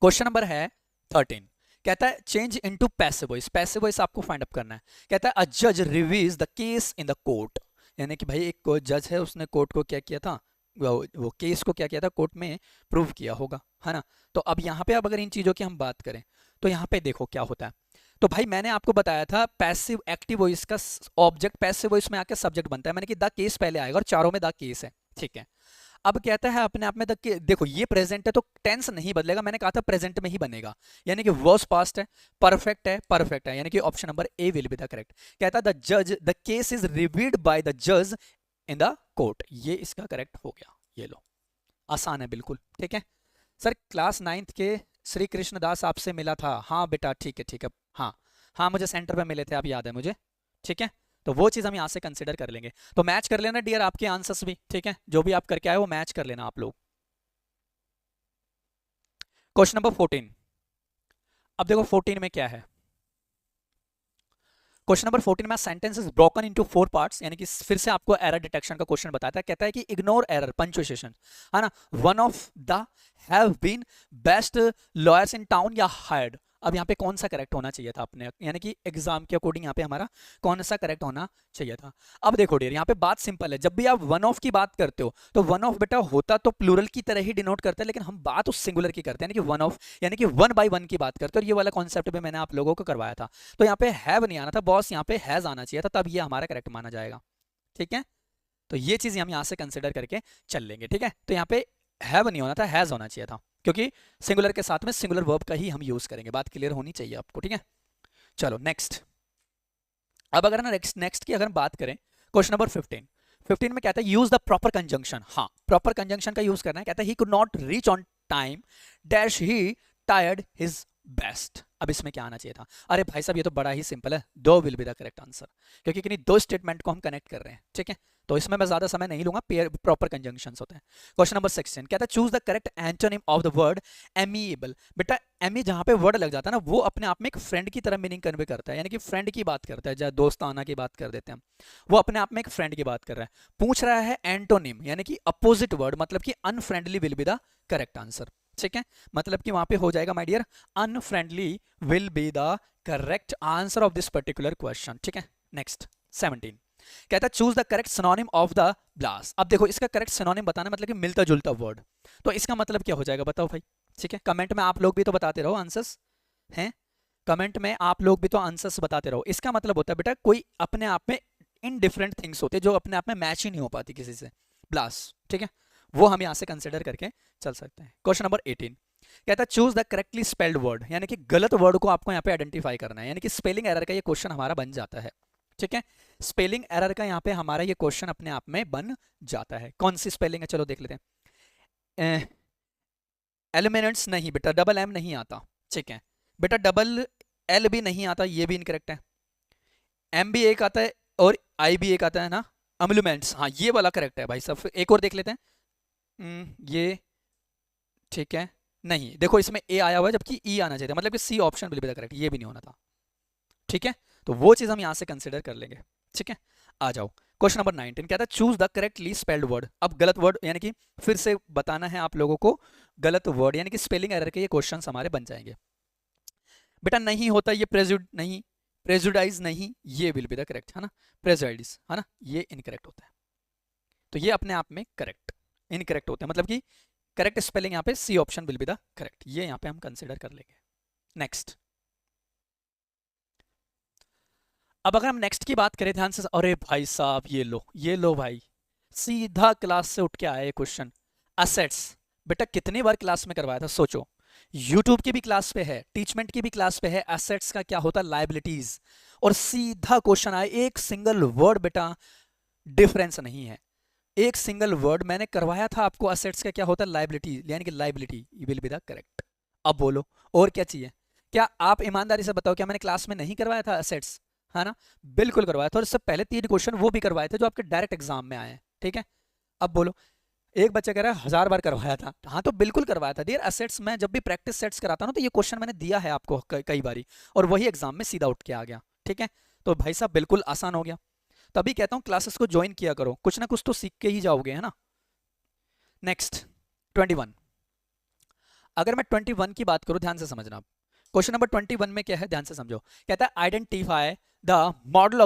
S1: क्वेश्चन नंबर है 13, कहता है change into passive voice. Passive voice आपको फाइंड अप करना है। कहता है अ जज reviews the case in the court, यानी कि भाई एक जज है, उसने कोर्ट को क्या किया था, वो केस को क्या किया था, कोर्ट में प्रूव किया होगा, है ना। तो अब यहाँ पे अब अगर इन चीजों की हम बात करें तो यहाँ पे देखो क्या होता है। तो भाई मैंने आपको बताया था पैसिव एक्टिव वॉइस का ऑब्जेक्ट पैसिव वॉइस में आके सब्जेक्ट बनता है, मैंने कि द केस पहले आएगा, और चारों में द केस है। ठीक है, अब कहता है अपने आप में देखो ये प्रेजेंट है तो टेंस नहीं बदलेगा, मैंने कहा था प्रेजेंट में ही बनेगा, यानी कि वर्स पास्ट है, परफेक्ट है, यानी कि option number A will be the correct. कहता है द जज the case is reviewed by the जज इन द कोर्ट, ये इसका करेक्ट हो गया। ये लो, आसान है बिल्कुल। ठीक है सर, क्लास 9th के श्री कृष्णदास आपसे मिला था, हाँ बेटा ठीक है, हाँ हाँ मुझे सेंटर पे मिले थे, आप याद है मुझे। ठीक है, तो वो चीज हम यहाँ से कंसिडर कर लेंगे। तो मैच कर लेना डियर आपके आंसर्स भी, ठीक है, जो भी आप करके आए वो मैच कर लेना आप लोग। क्वेश्चन नंबर 14, अब देखो 14 में क्या है। क्वेश्चन नंबर 14 में sentence is broken into 4 parts, यानी कि फिर से आपको एरर डिटेक्शन का क्वेश्चन बताता है। कहता है कि इग्नोर एरर पंक्चुएशन, है ना, one of the have been best lawyers in town या हायर्ड। अब यहाँ पे कौन सा करेक्ट होना चाहिए था अपने, यानी कि एग्जाम के अकॉर्डिंग यहाँ पे हमारा कौन सा करेक्ट होना चाहिए था। अब देखो डियर, यहाँ पे बात सिंपल है, जब भी आप वन ऑफ की बात करते हो तो वन ऑफ बेटा होता तो प्लूरल की तरह ही डिनोट करता है, लेकिन हम बात उस सिंगुलर की करते हैं, यानी कि वन ऑफ यानी कि वन बाय वन की बात करते हैं। और ये वाला कॉन्सेप्ट भी मैंने आप लोगों को करवाया था। तो यहाँ पे हैव नहीं आना था बॉस, यहाँ पे हैज आना चाहिए था, तब ये हमारा करेक्ट माना जाएगा। ठीक है, तो ये चीज हम यहाँ से कंसिडर करके चल लेंगे। ठीक है, तो यहाँ पे हैव नहीं होना था, हैज होना चाहिए था, क्योंकि सिंगुलर के साथ में सिंगुलर वर्ब का ही हम यूज करेंगे। बात क्लियर होनी चाहिए आपको। ठीक है, चलो नेक्स्ट। अब अगर ना नेक्स्ट की अगर हम बात करें, क्वेश्चन नंबर 15 में कहता है यूज द प्रॉपर कंजंक्शन। हाँ, प्रॉपर कंजंक्शन का यूज करना है। कहता है he could not reach on time dash he tired his best. अब इसमें क्या आना चाहिए था? अरे भाई साहब, ये तो बड़ा ही सिंपल है, दो will be the correct answer, क्योंकि किन्हीं दो स्टेटमेंट को हम कनेक्ट कर रहे हैं। ठीक है, तो इसमें मैं ज्यादा समय नहीं लूंगा, प्रॉपर कंजंक्शंस होते हैं। क्वेश्चन नंबर 16 कहता है choose the correct antonym of the word amiable. बेटा एमी जहां पे वर्ड लग जाता है ना, वो अपने आप में एक फ्रेंड की तरह मीनिंग कन्वे करता है, यानी कि फ्रेंड की बात करता है, जैसे दोस्ताना की बात कर देते हैं हम, वो अपने आप में एक फ्रेंड की बात कर रहा है। पूछ रहा है एंटोनिम यानी कि अपोजिट वर्ड, मतलब कि unfriendly will be the correct answer. ठीक है, मतलब कि वहां पे हो जाएगा my dear unfriendly will be the correct answer of this particular question. ठीक है, नेक्स्ट 17 कहता है choose the correct synonym of the blast. अब देखो इसका करेक्ट सिनोनिम बताना मतलब कि मिलता जुलता वर्ड, तो इसका मतलब क्या हो जाएगा बताओ भाई। ठीक है, कमेंट में आप लोग भी तो बताते रहो आंसर्स हैं, कमेंट में आप लोग भी तो आंसर्स बताते रहो। इसका मतलब होता है बेटा कोई अपने आप में इन डिफरेंट थिंग्स होते हैं जो अपने आप में मैच ही नहीं हो पाती किसी से, ब्लास्ट। ठीक है, वो हम यहां से कंसिडर करके चल सकते हैं। क्वेश्चन नंबर 18 कहता है choose the correctly spelled word, यानी कि गलत वर्ड को आपको यहाँ पे आइडेंटिफाई करना है, यानी कि स्पेलिंग एरर का ये क्वेश्चन हमारा बन जाता है। ठीक है, स्पेलिंग एरर का यहाँ पे हमारा ये क्वेश्चन अपने आप में बन जाता है। कौन सी स्पेलिंग है चलो देख लेते हैं। एलिमेंट्स नहीं बेटा, डबल एम नहीं आता। ठीक है बेटा, डबल एल भी नहीं आता, ये भी इनकरेक्ट है। एम भी एक आता है और आई भी एक आता है ना, अम्लूमेंट्स, हाँ ये वाला करेक्ट है भाई साहब। एक और देख लेते हैं। ये ठीक है, नहीं देखो इसमें ए आया हुआ है जबकि ई आना चाहिए था, मतलब कि C option will be the correct, ये भी नहीं होना था। ठीक है, तो वो चीज हम यहां से कंसिडर कर लेंगे। ठीक है, आ जाओ क्वेश्चन नंबर 19 कहता है choose the correctly spelled word. अब गलत वर्ड यानी कि फिर से बताना है आप लोगों को गलत वर्ड, यानी कि स्पेलिंग एरर के ये क्वेश्चंस हमारे बन जाएंगे। बेटा नहीं होता ये नहीं, प्रेजुडाइज नहीं, ये विल बी द करेक्ट है ना, प्रेजुडाइज है ना, ये इनकरेक्ट होता है। तो ये अपने आप में करेक्ट इनकरेक्ट होते हैं, मतलब कि करेक्ट स्पेलिंग यहाँ पे C option will be the correct, ये यहाँ पे हम कंसिडर कर लेंगे। नेक्स्ट, अब अगर हम नेक्स्ट की बात करें ध्यान से, अरे भाई साहब ये लो भाई, सीधा क्लास से उठ के आया ये क्वेश्चन। असेट्स बेटा कितनी बार क्लास में करवाया था सोचो, यूट्यूब की भी क्लास पे है, टीचमेंट की भी क्लास पे है। एसेट्स का क्या होता है? लाइबिलिटीज। और सीधा क्वेश्चन आया, एक सिंगल वर्ड बेटा डिफरेंस नहीं है, एक सिंगल वर्ड मैंने करवाया था आपको। असेट्स का क्या होता है? लाइबिलिटी, यानी कि liability will be the correct. अब बोलो और क्या चाहिए? क्या आप ईमानदारी से बताओ, क्या मैंने क्लास में नहीं करवाया था असेट्स? है ना, बिल्कुल करवाया था। और इससे पहले 3 क्वेश्चन वो भी करवाए थे जो आपके डायरेक्ट एग्जाम में आए हैं। ठीक है, अब बोलो, एक बच्चा कह रहा है 1000 बार करवाया था। हाँ तो बिल्कुल करवाया था डियर। असेट्स में जब भी प्रैक्टिस सेट्स कराता हूँ तो ये क्वेश्चन मैंने दिया है आपको कई बारी, और वही एग्जाम में सीधा उठ के आ गया। ठीक है, तो भाई साहब बिल्कुल आसान हो गया। तभी कहता हूँ क्लासेस को ज्वाइन किया करो, कुछ ना कुछ तो सीख के ही जाओगे, है ना। नेक्स्ट 21, अगर मैं 21 की बात करूं ध्यान से समझना। क्वेश्चन नंबर 21 में क्या है ध्यान से समझो। कहता है identify the model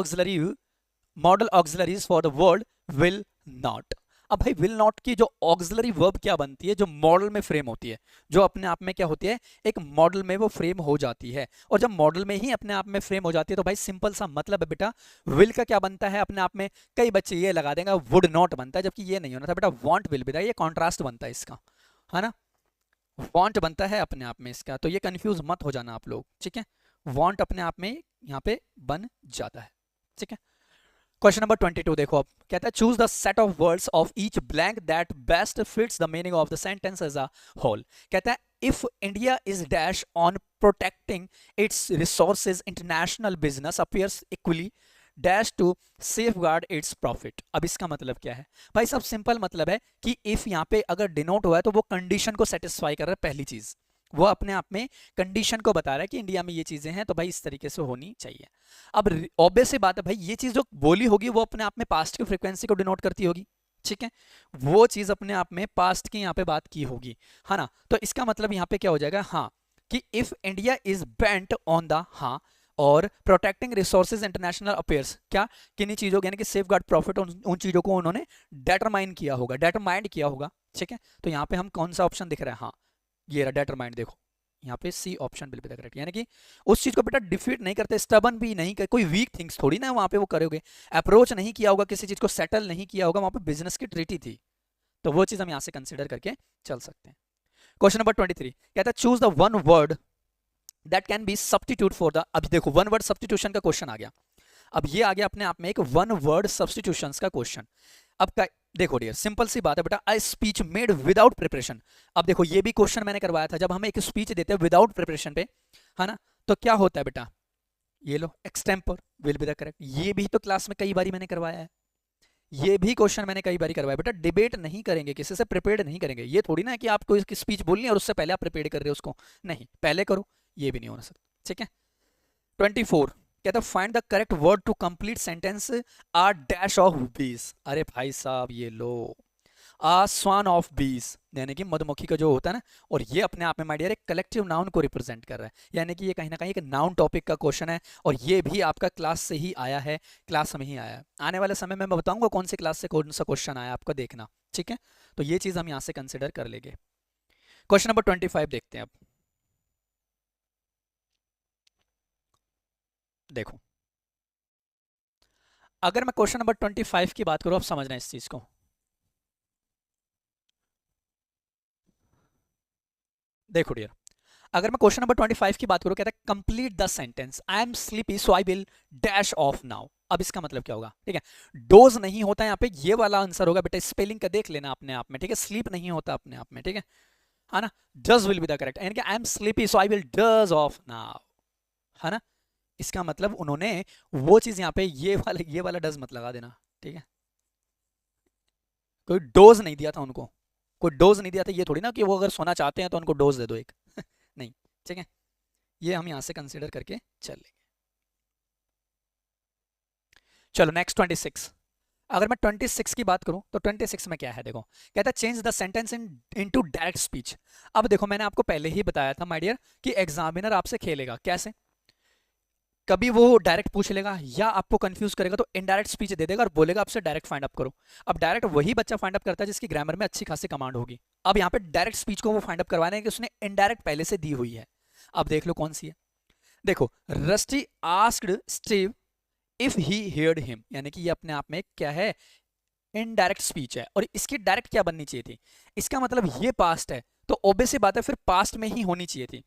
S1: auxiliaries for the word will not. अब भाई विल नॉट की जो ऑक्सिलरी वर्ब क्या बनती है, जो मॉडल में फ्रेम होती है, जो अपने आप में क्या होती है, एक मॉडल में वो फ्रेम हो जाती है। और जब मॉडल में ही अपने आप में फ्रेम हो जाती है तो भाई सिंपल सा मतलब है बेटा, विल का क्या बनता है अपने आप में? कई बच्चे ये लगा देंगे वुड नॉट बनता है, जबकि ये नहीं होना था बेटा, वांट विल बी था। ये कॉन्ट्रास्ट बनता है इसका, है ना, वांट बनता है अपने आप में इसका। तो ये कंफ्यूज मत हो जाना आप लोग। ठीक है, वांट अपने आप में यहाँ पे बन जाता है। ठीक है, क्वेश्चन नंबर 22 देखो। अब कहता है choose the set of words of each blank that best fits the meaning of the sentence as a whole. कहता है if India is dash on protecting its resources, international business appears equally dash to safeguard its profit. अब इसका मतलब क्या है भाई? सब simple मतलब है कि इफ यहाँ पे अगर डिनोट हुआ है तो वो कंडीशन को सेटिस्फाई कर रहा है। पहली चीज वो अपने आप में कंडीशन को बता रहा है कि इंडिया में ये चीजें हैं, तो भाई इस तरीके से होनी चाहिए। अब ऑब्वियस सी बात है भाई, ये चीज जो बोली होगी वो अपने आप में पास्ट की फ्रीक्वेंसी को डिनोट करती होगी। ठीक है, वो चीज अपने आप में पास्ट की यहाँ पे बात की होगी, है ना। तो इसका मतलब यहाँ पे क्या हो जाएगा? हाँ, कि if India is bent on the, हाँ, और प्रोटेक्टिंग रिसोर्सेज इंटरनेशनल अफेयर्स, क्या किन्हीं चीजों यानी कि सेफ गार्ड प्रॉफिट, उन चीजों को उन्होंने डेटरमाइन किया होगा, डेटरमाइंड किया होगा, ठीक है। तो यहाँ पे हम कौन सा ऑप्शन दिख रहा है, हाँ ये रहा डेटरमाइंड, देखो यहाँ पे C option will be the correct, यानी कि उस चीज को बेटा डिफीट नहीं करते, स्टबन भी नहीं कर, कोई वीक थिंग्स थोड़ी ना वहां पे वो करोगे, अप्रोच नहीं किया होगा, किसी चीज को सेटल नहीं किया होगा, वहां पे बिजनेस की ट्रीटी थी, तो वो चीज हम यहाँ से कंसिडर करके चल सकते हैं। क्वेश्चन नंबर 23 कहता है choose the one word that can be substitute for the, अभी देखो वन वर्ड सब्स्टिट्यूशन का क्वेश्चन आ गया, अब ये आ गया अपने आप में एक वन वर्ड सब्स्टिट्यूशन का क्वेश्चन। अब देखो डियर सिंपल सी बात है बेटा, a speech made without preparation, अब देखो ये भी क्वेश्चन मैंने करवाया था, जब हम एक स्पीच देते हैं विदाउट प्रिपरेशन पे, है ना, तो क्या होता है बेटा, ये लो extempore will be the correct, ये भी तो क्लास में कई बारी मैंने करवाया है, ये भी क्वेश्चन मैंने कई बारी करवाया बेटा, डिबेट नहीं करेंगे, किसी से प्रिपेयर्ड नहीं करेंगे, ये थोड़ी ना है कि आपको इसकी स्पीच बोलनी है और उससे पहले आप प्रिपेयर कर रहे हो उसको, नहीं पहले करो, ये भी नहीं हो सकता, ठीक है। 24 कहता find the correct word to complete sentence a dash of bees, अरे भाई साहब ये लो, आ स्वान ऑफ बीस, यानी कि मधुमक्खी का जो होता है ना, और ये अपने आप में माय डियर एक कलेक्टिव नाउन को रिप्रेजेंट कर रहा है, यानी कि ये कहीं ना कहीं एक नाउन टॉपिक का क्वेश्चन है, और ये भी आपका क्लास से ही आया है, क्लास में ही आया है, आने वाले समय में मैं बताऊंगा कौन सी क्लास से कौन सा क्वेश्चन आया आपका देखना, ठीक है। तो ये चीज हम यहाँ से कंसिडर कर लेंगे। क्वेश्चन नंबर 25 देखते हैं अब, देखो अगर मैं क्वेश्चन नंबर 25 की बात करूं, अब समझना इस चीज को, देखो डियर अगर मैं क्वेश्चन नंबर 25 की बात करूं, कहता है complete the sentence I am sleepy so I will dash of now, अब इसका मतलब क्या होगा, ठीक है, डोज नहीं होता यहाँ पे, ये वाला आंसर होगा बेटा, स्पेलिंग का देख लेना अपने आप में, ठीक है, स्लीप नहीं होता अपने आप में, ठीक है ना, does will be the correct, यानी कि I am sleepy so I will does of now, है ना, इसका मतलब उन्होंने वो चीज यहाँ पे ये वाला डज मत लगा देना, ठीक है, कोई डोज नहीं दिया था उनको, कोई डोज नहीं दिया था, ये थोड़ी ना कि वो अगर सोना चाहते हैं तो उनको डोज दे दो एक नहीं, ठीक है, ये हम यहां से कंसीडर करके चल लेंगे। चलो नेक्स्ट 26, अगर मैं 26 की बात करूं तो 26 में क्या है, देखो कहता है change the sentence into direct speech. अब देखो मैंने आपको पहले ही बताया था माय डियर कि एग्जामिनर आपसे खेलेगा कैसे, कभी वो डायरेक्ट पूछ लेगा या आपको कंफ्यूज करेगा तो इनडायरेक्ट स्पीच दे देगा और बोलेगा आपसे डायरेक्ट फाइंड अप करो। अब डायरेक्ट वही बच्चा फाइंड अप करता है जिसकी ग्रामर में अच्छी खासी कमांड होगी, अब यहाँ पे डायरेक्ट स्पीच को वो फाइंड अप करवाने की उसने इनडायरेक्ट पहले से दी हुई है। अब देख लो कौन सी है, देखो rusty asked Steve if he heard him, यानी कि ये अपने आप में क्या है, इनडायरेक्ट स्पीच है, और इसकी डायरेक्ट क्या बननी चाहिए थी, इसका मतलब ये पास्ट है तो ऑब्वियस सी बात है फिर पास्ट में ही होनी चाहिए थी,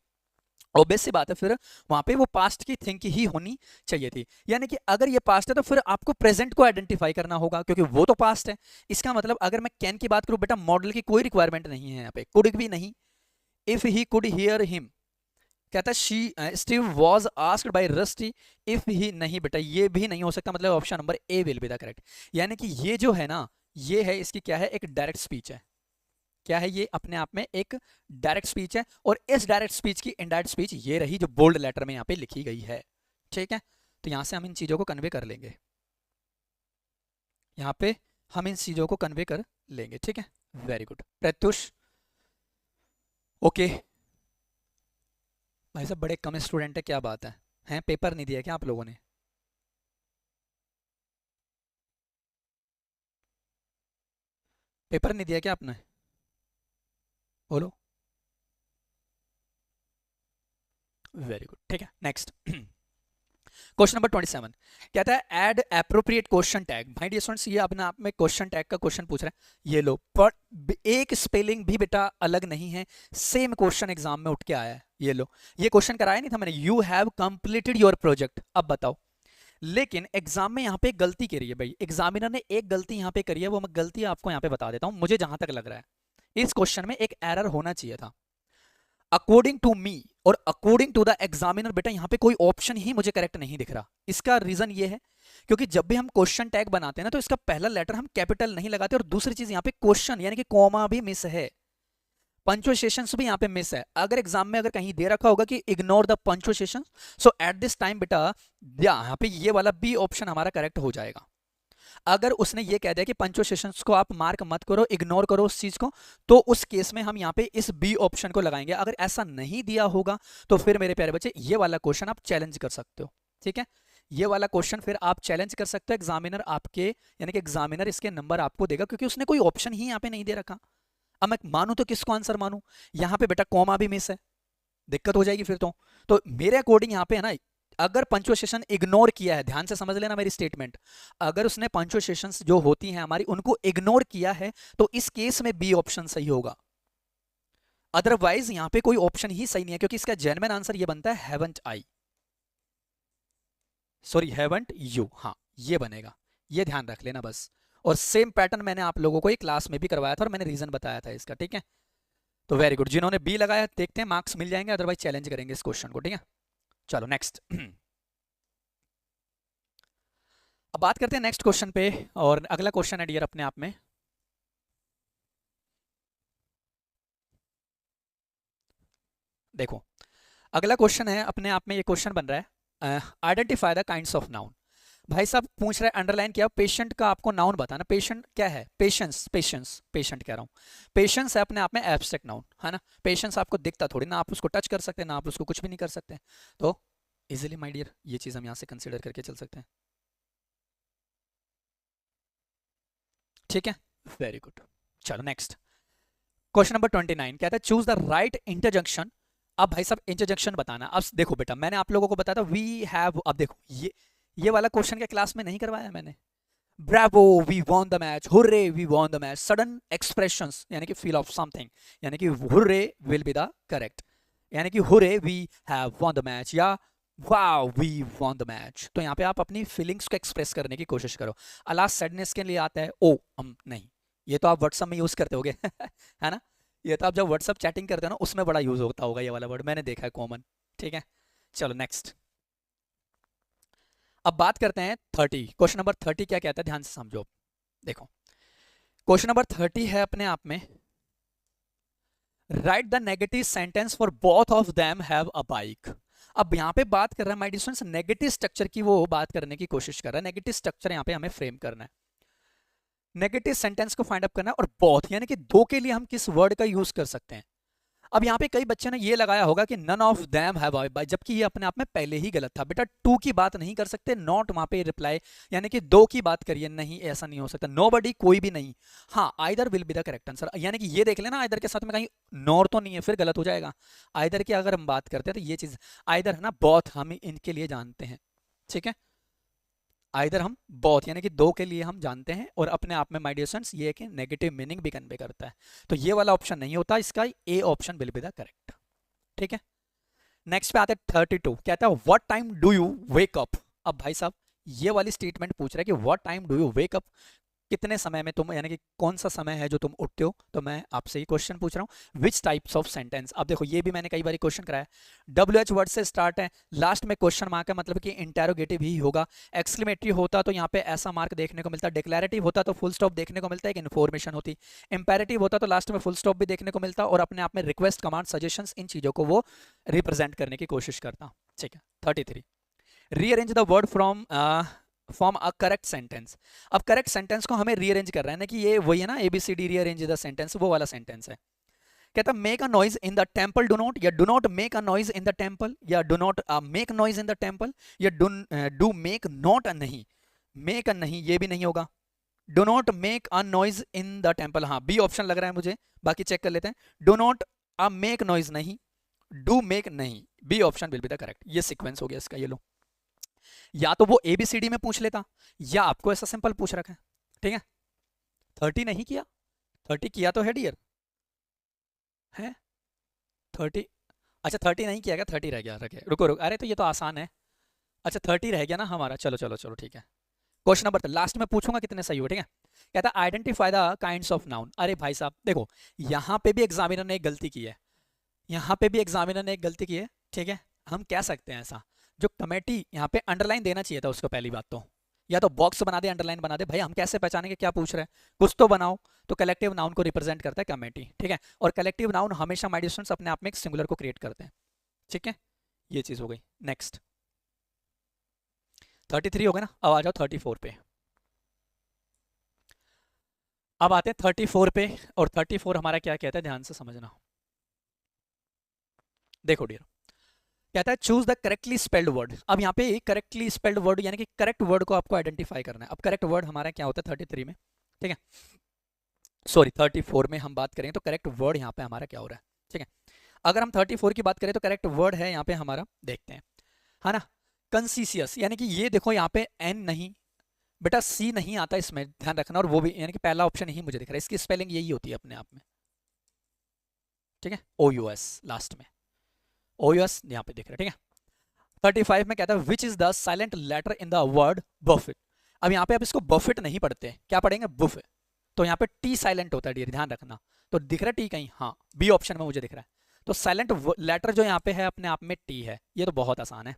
S1: ऑब्वियस सी बात है फिर वहां पे वो पास्ट की थिंक ही होनी चाहिए थी, यानी कि अगर ये पास्ट है तो फिर आपको प्रेजेंट को आइडेंटिफाई करना होगा क्योंकि वो तो पास्ट है। इसका मतलब अगर मैं कैन की बात करूं बेटा, मॉडल की कोई रिक्वायरमेंट नहीं है यहाँ पे, कुड भी नहीं, if he could hear him, कहता she Steve was asked by Rusty if he, नहीं बेटा ये भी नहीं हो सकता, मतलब option number A will be the correct, यानी कि ये जो है ना, ये है इसकी क्या है, एक डायरेक्ट स्पीच है, क्या है ये अपने आप में एक डायरेक्ट स्पीच है, और इस डायरेक्ट स्पीच की इनडायरेक्ट स्पीच ये रही जो बोल्ड लेटर में यहाँ पे लिखी गई है, ठीक है। तो यहाँ से हम इन चीजों को कन्वे कर लेंगे, यहाँ पे हम इन चीजों को कन्वे कर लेंगे, ठीक है, वेरी गुड प्रत्युष, ओके भाई साहब बड़े कम स्टूडेंट है, क्या बात है, हैं पेपर नहीं दिया क्या आप लोगों ने, पेपर नहीं दिया क्या आपने, बोलो, वेरी गुड, ठीक है नेक्स्ट क्वेश्चन नंबर 27 कहता है ऐड एप्रोप्रिएट क्वेश्चन टैग, भाई डियर स्टूडेंट्स ये अपने आप में क्वेश्चन टैग का क्वेश्चन पूछ रहा है, ये लो पर एक स्पेलिंग भी बेटा अलग नहीं है, सेम क्वेश्चन एग्जाम में उठ के आया है, ये लो ये क्वेश्चन कराया नहीं था मैंने, you have completed your project, अब बताओ, लेकिन एग्जाम में यहाँ पे गलती करी है भाई, एग्जामिनर ने एक गलती यहाँ पे करी है, वो मैं गलती आपको यहाँ पे बता देता हूँ, मुझे जहां तक लग रहा है इस क्वेश्चन में एक एरर होना चाहिए था, अकॉर्डिंग टू मी और अकॉर्डिंग टू द एग्जामिनर बेटा यहाँ पे कोई ऑप्शन ही मुझे करेक्ट नहीं दिख रहा, इसका रीजन ये है क्योंकि जब भी हम क्वेश्चन टैग बनाते हैं ना तो इसका पहला लेटर हम कैपिटल नहीं लगाते, और दूसरी चीज यहाँ पे क्वेश्चन यानी कि कॉमा भी मिस है, पंचुएशन भी यहाँ पे मिस है, अगर एग्जाम में अगर कहीं दे रखा होगा कि ignore the punctuation, so at this time बेटा यहाँ पे ये वाला बी ऑप्शन हमारा करेक्ट हो जाएगा। अगर उसने ये कह दिया कि पंक्चुएशंस को आप मार्क मत करो, इग्नोर करो उस चीज को, तो उस केस में हम यहाँ पे इस बी ऑप्शन को लगाएंगे। अगर ऐसा नहीं दिया होगा तो फिर मेरे प्यारे बच्चे ये वाला क्वेश्चन आप चैलेंज कर सकते हो। ठीक है, ये वाला क्वेश्चन फिर आप चैलेंज कर सकते हो, एग्जामिनर आपके यानी कि एग्जामिनर इसके नंबर आपको देगा, क्योंकि उसने कोई ऑप्शन ही यहाँ पे नहीं दे रखा। अब मैं मानूं तो किसको आंसर मानूं? यहाँ पे बेटा कॉमा भी मिस है, दिक्कत हो जाएगी फिर तो मेरे अकॉर्डिंग यहाँ पे है ना, अगर पंक्चुएशन इग्नोर किया है, ध्यान से समझ लेना मेरी स्टेटमेंट, अगर उसने पंक्चुएशन जो होती हैं हमारी उनको इग्नोर किया है तो इस केस में बी ऑप्शन सही होगा। अदरवाइज यहां पे कोई ऑप्शन ही सही नहीं है, क्योंकि इसका जेन्युइन आंसर ये बनता है haven't I, sorry haven't you, हाँ ये बनेगा, ये ध्यान रख लेना बस। और सेम पैटर्न मैंने आप लोगों को एक क्लास में भी करवाया था और मैंने रीजन बताया था इसका। ठीक है, तो वेरी गुड, जिन्होंने बी लगाया देखते हैं मार्क्स मिल जाएंगे, अदरवाइज चैलेंज करेंगे इस क्वेश्चन को। ठीक है, चलो नेक्स्ट। अब बात करते हैं नेक्स्ट क्वेश्चन पे, और अगला क्वेश्चन है डियर अपने आप में, देखो अगला क्वेश्चन है अपने आप में, ये क्वेश्चन बन रहा है identify the kinds of noun. भाई साहब पूछ रहे हैं अंडरलाइन किया, पेशेंट का आपको नाउन बताना। पेशेंट क्या है? पेशेंस, पेशेंस, पेशेंट कह रहा हूँ, पेशेंस है अपने आप में एब्स्ट्रैक्ट नाउन, है ना। पेशेंस आपको दिखता थोड़ी ना, आप उसको टच कर सकते हैं ना, आप उसको कुछ भी नहीं कर सकते, तो इजीली माय डियर ये चीज़ हम यहाँ से कंसिडर करके चल सकते हैं। ठीक है, वेरी गुड, चलो नेक्स्ट क्वेश्चन नंबर 29 कहता है चूज द राइट इंटरजेक्शन। अब भाई साहब इंटरजेक्शन बताना। अब देखो बेटा मैंने आप लोगों को बताया था वी हैव, अब देखो ये वाला क्वेश्चन क्या क्लास में नहीं करवाया मैंने? Bravo we won the match, hurray we won the match, sudden expressions यानी कि फील ऑफ समथिंग, यानी कि hurray will be the correct, यानी कि hurray we have won the match या wow we won the match. तो यहाँ पे आप अपनी फीलिंग्स को एक्सप्रेस करने की कोशिश करो। अलास्ट सैडनेस के लिए आता है ओ नहीं, ये तो आप व्हाट्सएप में यूज करते होगे है ना, ये तो आप जब व्हाट्सएप चैटिंग करते हो ना उसमें बड़ा यूज होता होगा ये वाला वर्ड, मैंने देखा है कॉमन। ठीक है, चलो नेक्स्ट। अब बात करते हैं 30, क्वेश्चन नंबर 30 क्या कहता है, ध्यान से समझो। देखो क्वेश्चन नंबर 30 है अपने आप में, write the negative sentence for both of them have a bike. अब यहाँ पे बात कर रहा है my dear students negative structure की, वो बात करने की कोशिश कर रहा है, नेगेटिव स्ट्रक्चर यहाँ पे हमें फ्रेम करना है, नेगेटिव सेंटेंस को फाइंड अप करना है, और बोथ यानी कि दो के लिए हम किस वर्ड का यूज कर सकते हैं। अब यहाँ पे कई बच्चे ने ये लगाया होगा कि none of them have a bike, जबकि ये अपने आप में पहले ही गलत था। बेटा टू की बात नहीं कर सकते, नॉट वहां पे रिप्लाई यानी कि दो की बात करिए, नहीं ऐसा नहीं हो सकता, नोबडी कोई भी नहीं, हाँ either will be the correct answer, यानी कि ये देख लेना आइदर के साथ में कहीं नॉर तो नहीं है, फिर गलत हो जाएगा। आइदर की अगर हम बात करते हैं तो ये चीज आइदर है ना, बोथ हम इनके लिए जानते हैं। ठीक है, आइदर हम बोथ यानी कि दो के लिए हम जानते हैं, और अपने आप में माय डियर स्टूडेंट्स ये है कि नेगेटिव मीनिंग भी कन्वे करता है, तो ये वाला ऑप्शन नहीं होता, इसका A option will be the correct. ठीक है, नेक्स्ट पे आते हैं 32, कहता है what time do you wake up. अब भाई साहब ये वाली स्टेटमेंट पूछ रहा है कि what time do you wake up, कितने समय में तुम यानी कि कौन सा समय है जो तुम उठते हो, तो मैं आपसे ये क्वेश्चन पूछ रहा हूँ विच टाइप्स ऑफ सेंटेंस। अब देखो ये भी मैंने कई बार क्वेश्चन कराया, WH वर्ड से स्टार्ट है, लास्ट में क्वेश्चन मार्क है, मतलब कि इंटेरोगेटिव ही होगा, एक्सक्लेमेटरी होता तो यहाँ पे ऐसा मार्क देखने को मिलता, डिक्लेरेटिव होता तो फुल स्टॉप देखने को मिलता है, एक इन्फॉर्मेशन होती, इंपेरेटिव होता तो लास्ट में फुल स्टॉप भी देखने को मिलता, और अपने आप में रिक्वेस्ट कमांड सजेशंस इन चीजों को वो रिप्रेजेंट करने की कोशिश करता। ठीक है, 33 rearrange the word from form a correct sentence. अब करेक्ट सेंटेंस को हमें रीअरेंज कर रहा है ना, कि ये वही है ना ABCD रीअरेंज द सेंटेंस, वो वाला सेंटेंस है। कहता make a noise in the temple do not, या do not make a noise in the temple, या do not make noise in the temple, या डू मेक नॉट अ नहीं, make a नहीं ये भी नहीं होगा, do not make a noise in the temple, हाँ बी ऑप्शन लग रहा है मुझे, बाकी चेक कर लेते हैं। डू नॉट मेक नॉइज नहीं, डू मेक नहीं, B option will be the correct. ये सीक्वेंस हो गया इसका, ये लो, या तो वो ABCD में पूछ लेता, या आपको ऐसा सिंपल पूछ रखा है। ठीक है, 30 नहीं किया, 30 किया तो है डियर, है 30, अच्छा 30 नहीं किया क्या, 30 रह गया, रखे रुको रुको, अरे तो ये तो आसान है, अच्छा 30 रह गया ना हमारा, चलो चलो चलो ठीक है। क्वेश्चन नंबर लास्ट में पूछूंगा कितने सही हो। ठीक है, कहता है identify the kinds of noun. अरे भाई साहब देखो यहाँ पे भी एग्जामिनर ने एक गलती की है, यहाँ पे भी एग्जामिनर ने एक गलती की है। ठीक है, हम कह सकते हैं ऐसा, जो कमेटी यहाँ पे अंडरलाइन देना चाहिए था उसको, पहली बात तो, या तो बॉक्स बना दे अंडरलाइन बना दे, भाई हम कैसे पहचानेंगे क्या पूछ रहे हैं, कुछ तो बनाओ। तो कलेक्टिव नाउन को रिप्रेजेंट करता है कमेटी। ठीक है, और कलेक्टिव नाउन हमेशा माय डियर स्टूडेंट्स अपने आप में एक सिंगुलर को क्रिएट करते हैं। ठीक है, ये चीज हो गई। नेक्स्ट 33 हो गया ना, अब आ जाओ 34 पे। अब आते हैं 34 पे, और 34 हमारा क्या कहता है, ध्यान से समझना। देखो डियर, कहता है choose the correctly spelled word. अब यहाँ पे करेक्टली स्पेल्ड वर्ड यानी कि करेक्ट वर्ड को आपको आइडेंटिफाई करना है। अब करेक्ट वर्ड हमारा क्या होता है 33 में, ठीक है, सॉरी 34 में हम बात करें तो करेक्ट वर्ड यहाँ पे हमारा क्या हो रहा है, ठीक है। अगर हम 34 की बात करें तो करेक्ट वर्ड है यहाँ पे हमारा, देखते हैं, है ना, कंसीसियस, यानी कि ये देखो यहाँ पे एन नहीं बेटा, सी नहीं आता इसमें, ध्यान रखना, और वो भी यानी कि पहला ऑप्शन ही मुझे दिख रहा है, इसकी स्पेलिंग यही होती है अपने आप में, ठीक है, ओ यू एस लास्ट में, ओ यू एस यहाँ पे दिख रहा है, ठीक है। 35 में कहता है which is the silent letter in the word buffet. अब यहाँ पे आप इसको बफेट नहीं पढ़ते, क्या पढ़ेंगे, बुफे, तो यहाँ पे टी साइलेंट होता है डियर, ध्यान रखना। तो दिख रहा है टी कहीं, हाँ बी ऑप्शन में मुझे दिख रहा है, तो साइलेंट लेटर जो यहाँ पे है अपने आप में टी है, ये तो बहुत आसान है।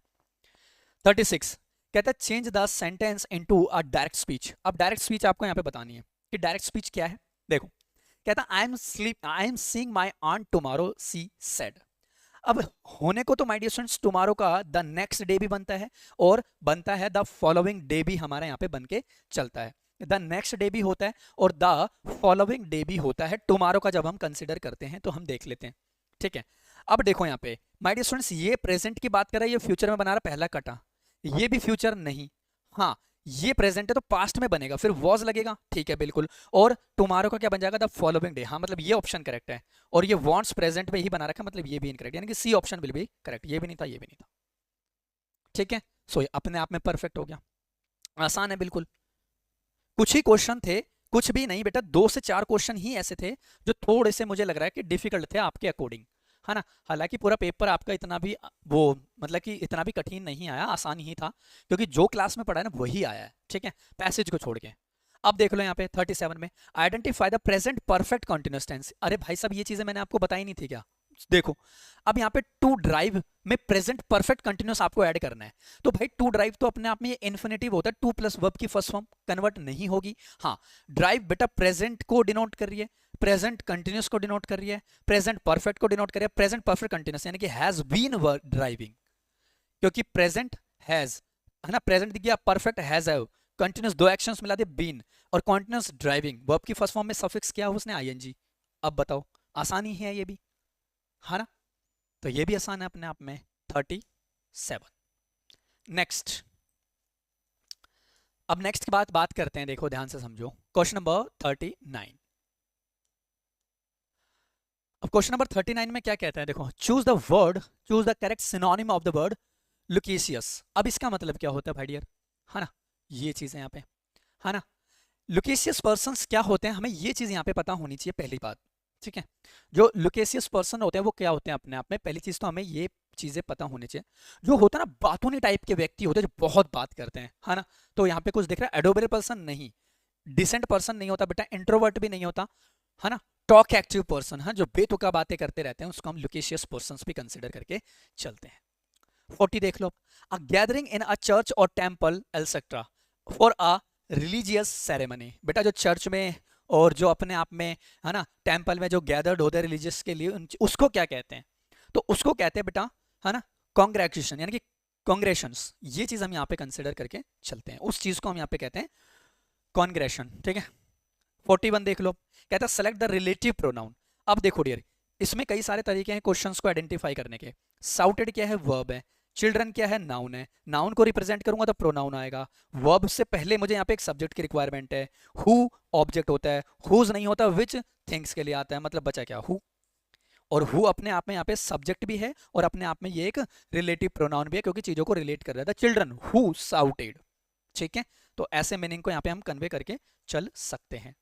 S1: 36 कहता है change the sentence into a direct speech. अब डायरेक्ट स्पीच आपको यहाँ पे बतानी है कि डायरेक्ट स्पीच क्या है। देखो कहता I am seeing my aunt tomorrow, she said. अब होने को तो माय डियर स्टूडेंट्स टुमारो का द नेक्स्ट डे भी बनता है, और बनता है द फॉलोइंग डे भी हमारे यहाँ पे बन के चलता है। द नेक्स्ट डे भी होता है और द फॉलोइंग डे भी होता है टुमारो का, जब हम कंसिडर करते हैं तो हम देख लेते हैं, ठीक है। अब देखो यहाँ पे माय डियर स्टूडेंट्स, ये प्रेजेंट की बात कर रहा है, ये फ्यूचर में बना रहा पहला कटा, ये भी फ्यूचर नहीं, हाँ ये प्रेजेंट है तो पास्ट में बनेगा, फिर वॉज लगेगा, ठीक है बिल्कुल, और टुमारो का क्या बन जाएगा, द फॉलोइंग डे, हाँ मतलब ये ऑप्शन करेक्ट है, और ये वॉन्ट्स प्रेजेंट में ही बना रखा, मतलब ये भी इनकरेक्ट, यानी कि C option will be correct, ये भी नहीं था, ये भी नहीं था, ठीक है। सो अपने आप में परफेक्ट हो गया, आसान है बिल्कुल। कुछ ही क्वेश्चन थे, कुछ भी नहीं बेटा, 2 से 4 क्वेश्चन ही ऐसे थे जो थोड़े से मुझे लग रहा है कि डिफिकल्ट थे आपके अकॉर्डिंग, है ना। हालांकि पूरा पेपर आपका इतना भी वो मतलब कि इतना भी कठिन नहीं आया, आसान ही था, क्योंकि जो क्लास में पढ़ा है ना वही आया है, ठीक है, पैसेज को छोड़ के। अब देख लो यहाँ पे 37 में identify the present perfect continuous tense. अरे भाई साहब ये चीजें मैंने आपको बताई नहीं थी क्या, देखो अब यहाँ पे टू ड्राइव में प्रेजेंट परफेक्ट कंटिन्यूअस आपको ऐड करना है, तो भाई टू ड्राइव तो अपने आप में ये इन्फिनेटिव होता है, टू प्लस वर्ब की फर्स्ट फॉर्म कन्वर्ट नहीं होगी। हाँ ड्राइव बेटा प्रेजेंट को डिनोट कर रही है, प्रेजेंट कंटिन्यूअस को डिनोट कर रही है, प्रेजेंट परफेक्ट को डिनोट कर रही है, प्रेजेंट परफेक्ट कंटिन्यूअस यानी कि हैज बीन ड्राइविंग, क्योंकि प्रेजेंट हैज है ना, प्रेजेंट दिख गया, परफेक्ट हैज है, कंटिन्यूअस दो एक्शंस मिला दे बीन, और कंटिन्यूअस ड्राइविंग वर्ब की फर्स्ट फॉर्म में सफिक्स क्या है उसने आईएनजी। अब बताओ आसानी है ये भी, है ना, तो ये भी आसान है अपने आप में। 37 नेक्स्ट, अब नेक्स्ट के बाद बात करते हैं, देखो ध्यान से समझो, क्वेश्चन नंबर 39। अब क्वेश्चन नंबर 39 में क्या कहता है, देखो choose the word, choose the correct synonym of the word loquacious. अब इसका मतलब क्या होता है भाई डियर, है ना, ये चीज है यहाँ पे, है ना, लुकेशियस पर्सन्स क्या होते हैं, हमें ये चीज यहाँ पे पता होनी चाहिए पहली बात, ठीक है। जो लुकेशियस पर्सन होते हैं वो क्या होते हैं अपने आप में, पहली चीज तो हमें ये चीजें पता होनी चाहिए। जो होता है ना बातूनी टाइप के व्यक्ति होते हैं जो बहुत बात करते हैं, है ना, तो यहाँ पे कुछ दिख रहा है, एडोबेल पर्सन नहीं, डिसेंट पर्सन नहीं होता बेटा, इंट्रोवर्ट भी नहीं होता, है ना, टॉक एक्टिव पर्सन, है जो बेतुका बातें करते रहते हैं, उसको हम लुकेशियस पर्सन भी कंसिडर करके चलते हैं। 40 देख लो, a gathering in a church और temple etcetera for a religious ceremony. बेटा जो चर्च में और जो अपने आप में, है ना, टेम्पल में जो गैदर्ड होते हैं रिलीजियस के लिए, उसको क्या कहते हैं, तो उसको कहते हैं बेटा, है ना, कांग्रेगेशन, यानी कि कांग्रेशंस, ये चीज हम यहाँ पे कंसिडर करके चलते हैं, उस चीज को हम यहाँ पे कहते हैं कांग्रेशन, ठीक है। 41 देख लो, कहता है सेलेक्ट द रिलेटिव प्रोनाउन। अब देखो डियर, इसमें कई सारे तरीके हैं क्वेश्चंस को आइडेंटिफाई करने के। साउटेड क्या है, वर्ब है, चिल्ड्रन क्या है, नाउन है, नाउन को रिप्रेजेंट करूंगा तो प्रोनाउन आएगा, वर्ब से पहले मुझे यहाँ पे एक सब्जेक्ट की रिक्वायरमेंट है, हु ऑब्जेक्ट होता है, हुज नहीं होता, विच थिंग्स के लिए आता है, मतलब बचा क्या, हु, और हु अपने आप में यहाँ पे सब्जेक्ट भी है और अपने आप में ये एक रिलेटिव प्रोनाउन भी है, क्योंकि चीजों को रिलेट कर रहा था, चिल्ड्रन हु साउटेड, ठीक है। तो ऐसे मीनिंग को यहाँ पे हम कन्वे करके चल सकते हैं।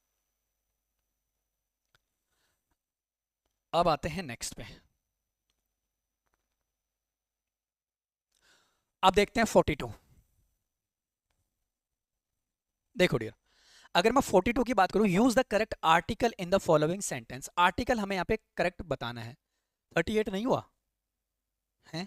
S1: अब आते हैं नेक्स्ट पे, अब देखते हैं 42। देखो डियर, अगर मैं 42 की बात करूं, use the correct article in the following sentence, article हमें यहाँ पे करेक्ट बताना है। 38 नहीं हुआ है,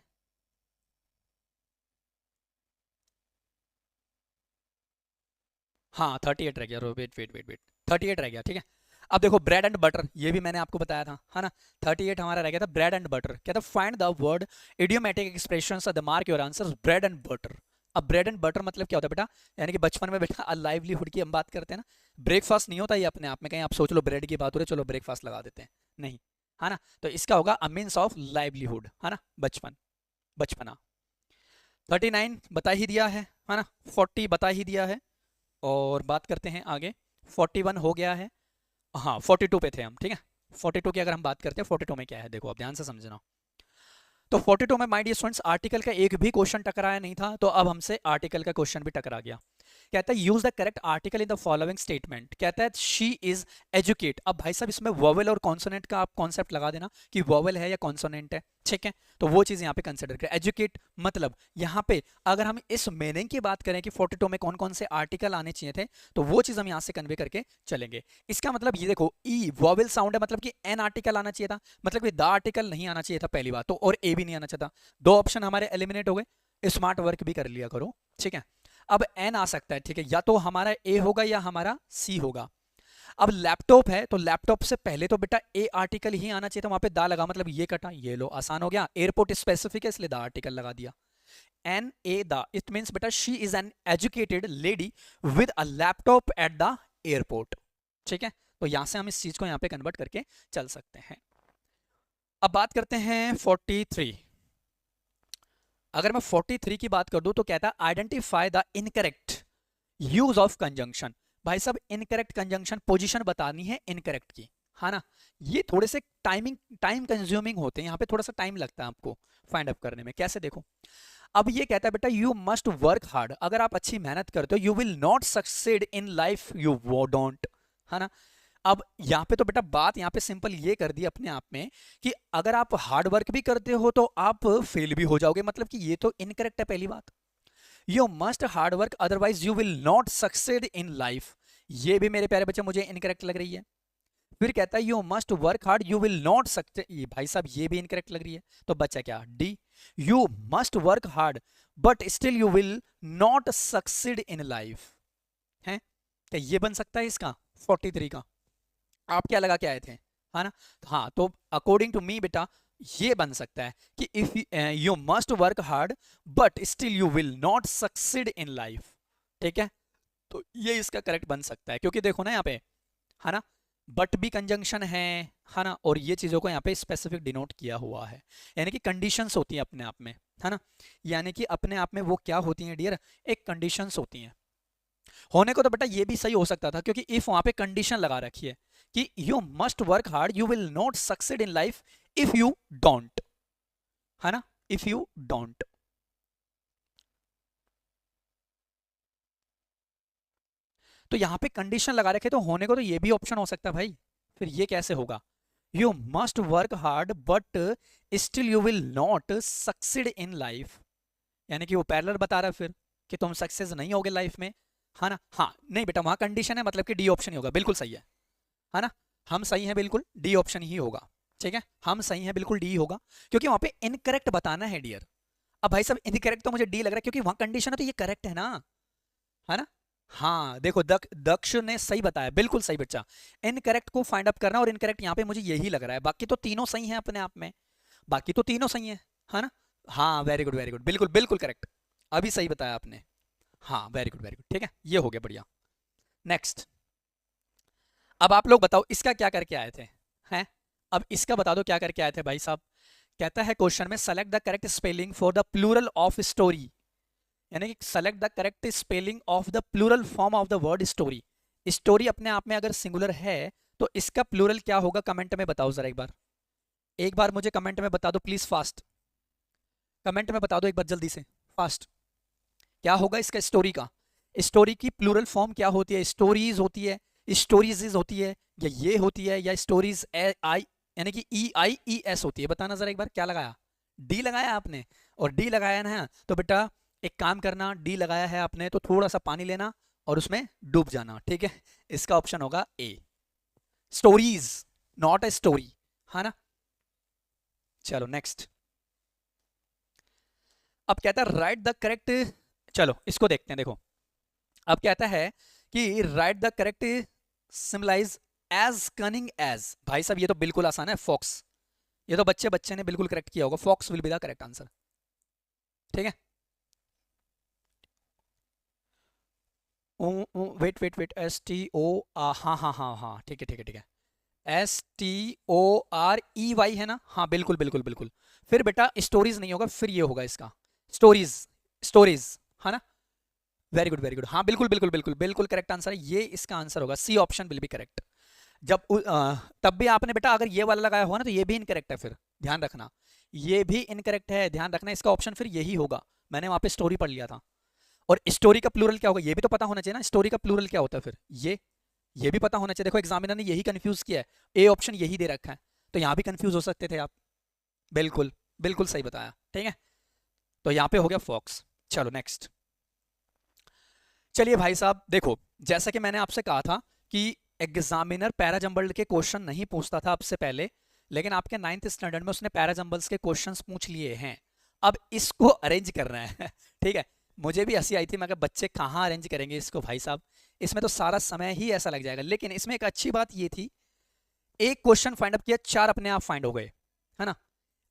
S1: हाँ 38 रह गया, वेट वेट वेट वेट, 38 रह गया, ठीक है। अब देखो ब्रेड एंड बटर, ये भी मैंने आपको बताया था, है ना, 38 हमारा रह गया था ब्रेड एंड बटर। क्या था, find the word idiomatic expressions the mark your answers bread and butter, अब ब्रेड एंड बटर मतलब क्या होता है बेटा, यानी कि बचपन में बेटा लाइवलीहुड की हम बात करते हैं ना, ब्रेकफास्ट नहीं होता ये अपने आप में, कहीं आप सोच लो ब्रेड की बात हो रही है चलो ब्रेकफास्ट लगा देते हैं, नहीं, है ना। तो इसका होगा अ मीन्स ऑफ लाइवलीहुड, है ना, बचपन, बचपना। 39 बता ही दिया है ना, 40 बता ही दिया है, और बात करते हैं आगे। 41 हो गया है, हाँ 42 पे थे हम, ठीक है। 42 की अगर हम बात करते हैं, 42 में क्या है देखो, आप ध्यान से समझना। तो 42 में माय डियर स्टूडेंट्स आर्टिकल का एक भी क्वेश्चन टकराया नहीं था, तो अब हमसे आर्टिकल का क्वेश्चन भी टकरा गया। कहता है use the correct article in the following statement, कहता है शी इज एजुकेट। अब भाई साहब इसमें वोवेल और कॉन्सोनेंट का आप कॉन्सेप्ट लगा देना कि वोवेल है या कॉन्सोनेंट है, ठीक है, तो वो चीज यहाँ पे कंसिडर करें। एजुकेट मतलब यहाँ पे अगर हम इस मीनिंग की बात करें कि 42 में कौन कौन से आर्टिकल आने चाहिए थे, तो वो चीज हम यहाँ से कन्वे करके चलेंगे। इसका मतलब ये देखो, ई वोवेल साउंड है, मतलब कि एन आर्टिकल आना चाहिए था, मतलब कि द आर्टिकल नहीं आना चाहिए था पहली बात तो, और ए भी नहीं आना चाहिए था। दो ऑप्शन हमारे एलिमिनेट हो गए, स्मार्ट वर्क भी कर लिया करो, ठीक है। अब एन आ सकता है, ठीक है, या तो हमारा ए होगा या हमारा सी होगा। अब लैपटॉप है तो लैपटॉप से पहले तो बेटा ए आर्टिकल ही आना चाहिए था, वहां पे दा लगा मतलब ये कटा, ये लो आसान हो गया। एयरपोर्ट स्पेसिफिक है इसलिए दा आर्टिकल लगा दिया। एन ए दा, इट मींस बेटा she is an educated lady with a laptop at the airport, ठीक है। तो यहां से हम इस चीज को यहां पे कन्वर्ट करके चल सकते हैं। अब बात करते हैं 43। अगर मैं 43 की बात कर दूं तो कहता है identify the incorrect use of conjunction. भाई साहब इनकरेक्ट कंजंक्शन पोजीशन बतानी है इनकरेक्ट की, है ना। ये थोड़े से टाइम कंज्यूमिंग होते हैं, यहाँ पे थोड़ा सा टाइम लगता है आपको फाइंड अप करने में। कैसे देखो, अब ये कहता है बेटा यू मस्ट वर्क हार्ड, अगर आप अच्छी मेहनत करते हो you will not succeed in life you वो डोंट, है ना। अब यहाँ पे तो बेटा बात यहाँ पे सिंपल ये कर दी अपने आप में कि अगर आप हार्ड वर्क भी करते हो तो आप फेल भी हो जाओगे, मतलब कि ये तो इनकरेक्ट है पहली बात। You must hard work otherwise you will not succeed in life, ये भी मेरे प्यारे बच्चे मुझे इनकरेक्ट लग रही है। फिर कहता है you must work hard you will not succeed, भाई साहब ये भी इनकरेक्ट लग रही है, तो बच्चा क्या D, you must work hard but still you will not succeed in life है। क्या ये बन सकता है इसका 43 का? आप क्या लगा के आए थे, है ना। हाँ तो अकॉर्डिंग टू मी बेटा ये बन सकता है कि if you must work hard but still you will not succeed in life, ठीक है। तो ये इसका करेक्ट बन सकता है, क्योंकि देखो ना यहाँ पे, है ना, बट भी कंजंक्शन है ना, और ये चीजों को यहाँ पे स्पेसिफिक डिनोट किया हुआ है, यानी कि कंडीशंस होती हैं अपने आप में, है ना। यानी कि अपने आप में वो क्या होती हैं डियर, एक कंडीशंस होती हैं। होने को तो बेटा ये भी सही हो सकता था, क्योंकि इफ वहां पे कंडीशन लगा रखी है कि you must work hard you will not succeed in life if you don't, है ना, इफ यू डोंट। तो यहां पे कंडीशन लगा रखे तो होने को तो ये भी ऑप्शन हो सकता है भाई। फिर ये कैसे होगा, you must work hard but still you will not succeed in life, यानी कि वो पैरेलल बता रहा है फिर कि तुम सक्सेस नहीं होगे लाइफ में, है ना। हाँ नहीं बेटा वहां कंडीशन है, मतलब कि डी ऑप्शन ही होगा, बिल्कुल सही है ना। हम सही हैं बिल्कुल, डी ऑप्शन ही होगा, ठीक है, हम सही हैं बिल्कुल, डी होगा, क्योंकि वहां पे इनकरेक्ट बताना है डियर। अब भाई साहब इनकरेक्ट तो मुझे डी लग रहा है, क्योंकि वहां कंडीशन है तो ये करेक्ट है ना, है ना। हाँ देखो दक्ष ने सही बताया, बिल्कुल सही बच्चा। इनकरेक्ट को फाइंड अप करना, और इनकरेक्ट यहाँ पे मुझे यही लग रहा है, बाकी तो तीनों सही हैं अपने आप में, बाकी तो तीनों सही हैं, है ना। हाँ वेरी गुड बिल्कुल बिल्कुल करेक्ट, अभी सही बताया आपने। हाँ वेरी गुड ठीक है, ये हो गया बढ़िया। नेक्स्ट, अब आप लोग बताओ इसका क्या करके आए थे, हैं। अब इसका बता दो क्या करके आए थे भाई साहब। कहता है क्वेश्चन में select the correct spelling for the plural of story, यानी कि select the correct spelling of the plural form of the word story. Story अपने आप में अगर सिंगुलर है तो इसका प्लूरल क्या होगा, कमेंट में बताओ जरा एक बार मुझे कमेंट में बता दो प्लीज, फास्ट कमेंट में बता दो एक बार जल्दी से, फास्ट। क्या होगा इसका स्टोरी का, स्टोरी की प्लूरल फॉर्म क्या होती है, स्टोरीज होती है, स्टोरीज होती है, या ये होती है, या स्टोरीज आई यानी कि EIES होती है। बताना जरा एक बार, क्या लगाया, डी लगाया आपने, और डी लगाया ना तो बेटा एक काम करना, डी लगाया है आपने तो थोड़ा सा पानी लेना और उसमें डूब जाना, ठीक है। इसका ऑप्शन होगा ए, स्टोरीज नॉट ए स्टोरी, है ना। चलो नेक्स्ट, अब कहता है राइट द करेक्ट, चलो इसको देखते हैं। देखो अब कहता है कि write the correct symbolize as cunning as, भाई साहब ये तो बिल्कुल आसान है, फॉक्स, ये तो बच्चे ने बिल्कुल करेक्ट किया होगा, fox will be the correct answer, ठीक है। वेट वेट वेट, STO, हाँ हाँ हाँ हाँ, ठीक है ठीक है ठीक है, STOREY है ना, हाँ बिल्कुल बिल्कुल बिल्कुल। फिर बेटा स्टोरीज नहीं होगा, फिर ये होगा इसका स्टोरीज, स्टोरीज, है ना। वेरी गुड वेरी गुड, हाँ बिल्कुल बिल्कुल बिल्कुल बिल्कुल करेक्ट आंसर है ये, इसका आंसर होगा C option will be correct. तब भी आपने बेटा अगर ये वाला लगाया होगा ना तो ये भी इनकरेक्ट है, फिर ध्यान रखना ये भी इनकरेक्ट है, ध्यान रखना, इसका ऑप्शन फिर यही होगा। मैंने वहां पे स्टोरी पढ़ लिया था। और स्टोरी का प्लूरल क्या होगा ये भी तो पता होना चाहिए ना, स्टोरी का प्लूरल क्या होता है फिर, ये भी पता होना चाहिए। देखो एग्जामिनर ने यही कंफ्यूज किया है, ए ऑप्शन यही दे रखा है, तो यहाँ भी कंफ्यूज हो सकते थे आप। बिल्कुल बिल्कुल सही बताया, ठीक है। तो यहाँ पे हो गया फॉक्स। चलो नेक्स्ट। चलिए भाई साहब देखो, जैसा कि मैंने आपसे कहा था कि एग्जामिनर पैराजंबल के क्वेश्चन नहीं पूछता था आपसे पहले, लेकिन आपके 9th स्टैंडर्ड में उसने पैराजंबल्स के क्वेश्चंस पूछ लिए हैं। अब इसको अरेंज करना है ठीक है। मुझे भी हंसी आई थी, मैं कहा बच्चे कहाँ अरेंज करेंगे इसको भाई साहब, इसमें तो सारा समय ही ऐसा लग जाएगा। लेकिन इसमें एक अच्छी बात ये थी, एक क्वेश्चन फाइंड अप किया, 4 अपने आप फाइंड हो गए, है ना।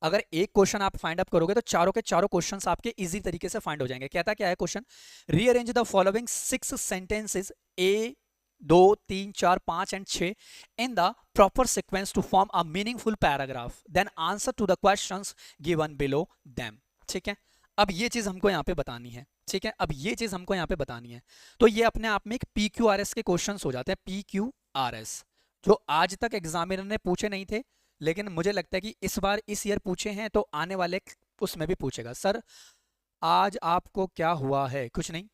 S1: अगर एक क्वेश्चन आप फाइंड अप करोगे तो चारों के चारों क्वेश्चंस आपके इजी तरीके से फाइंड हो जाएंगे। कहता क्या है question, rearrange the following 6 sentences A 2 3 4 5 and 6 in the proper sequence to form a meaningful paragraph, then answer to the questions given below them. ठीक है, अब ये चीज हमको यहाँ पे बतानी है, ठीक है, अब ये चीज हमको यहाँ पे बतानी है। तो ये अपने आप में एक PQRS के क्वेश्चंस हो जाते हैं, PQRS, जो आज तक एग्जामिनर ने पूछे नहीं थे, लेकिन मुझे लगता है कि इस बार इस ईयर पूछे हैं तो आने वाले उसमें भी पूछेगा। सर आज आपको क्या हुआ है? कुछ नहीं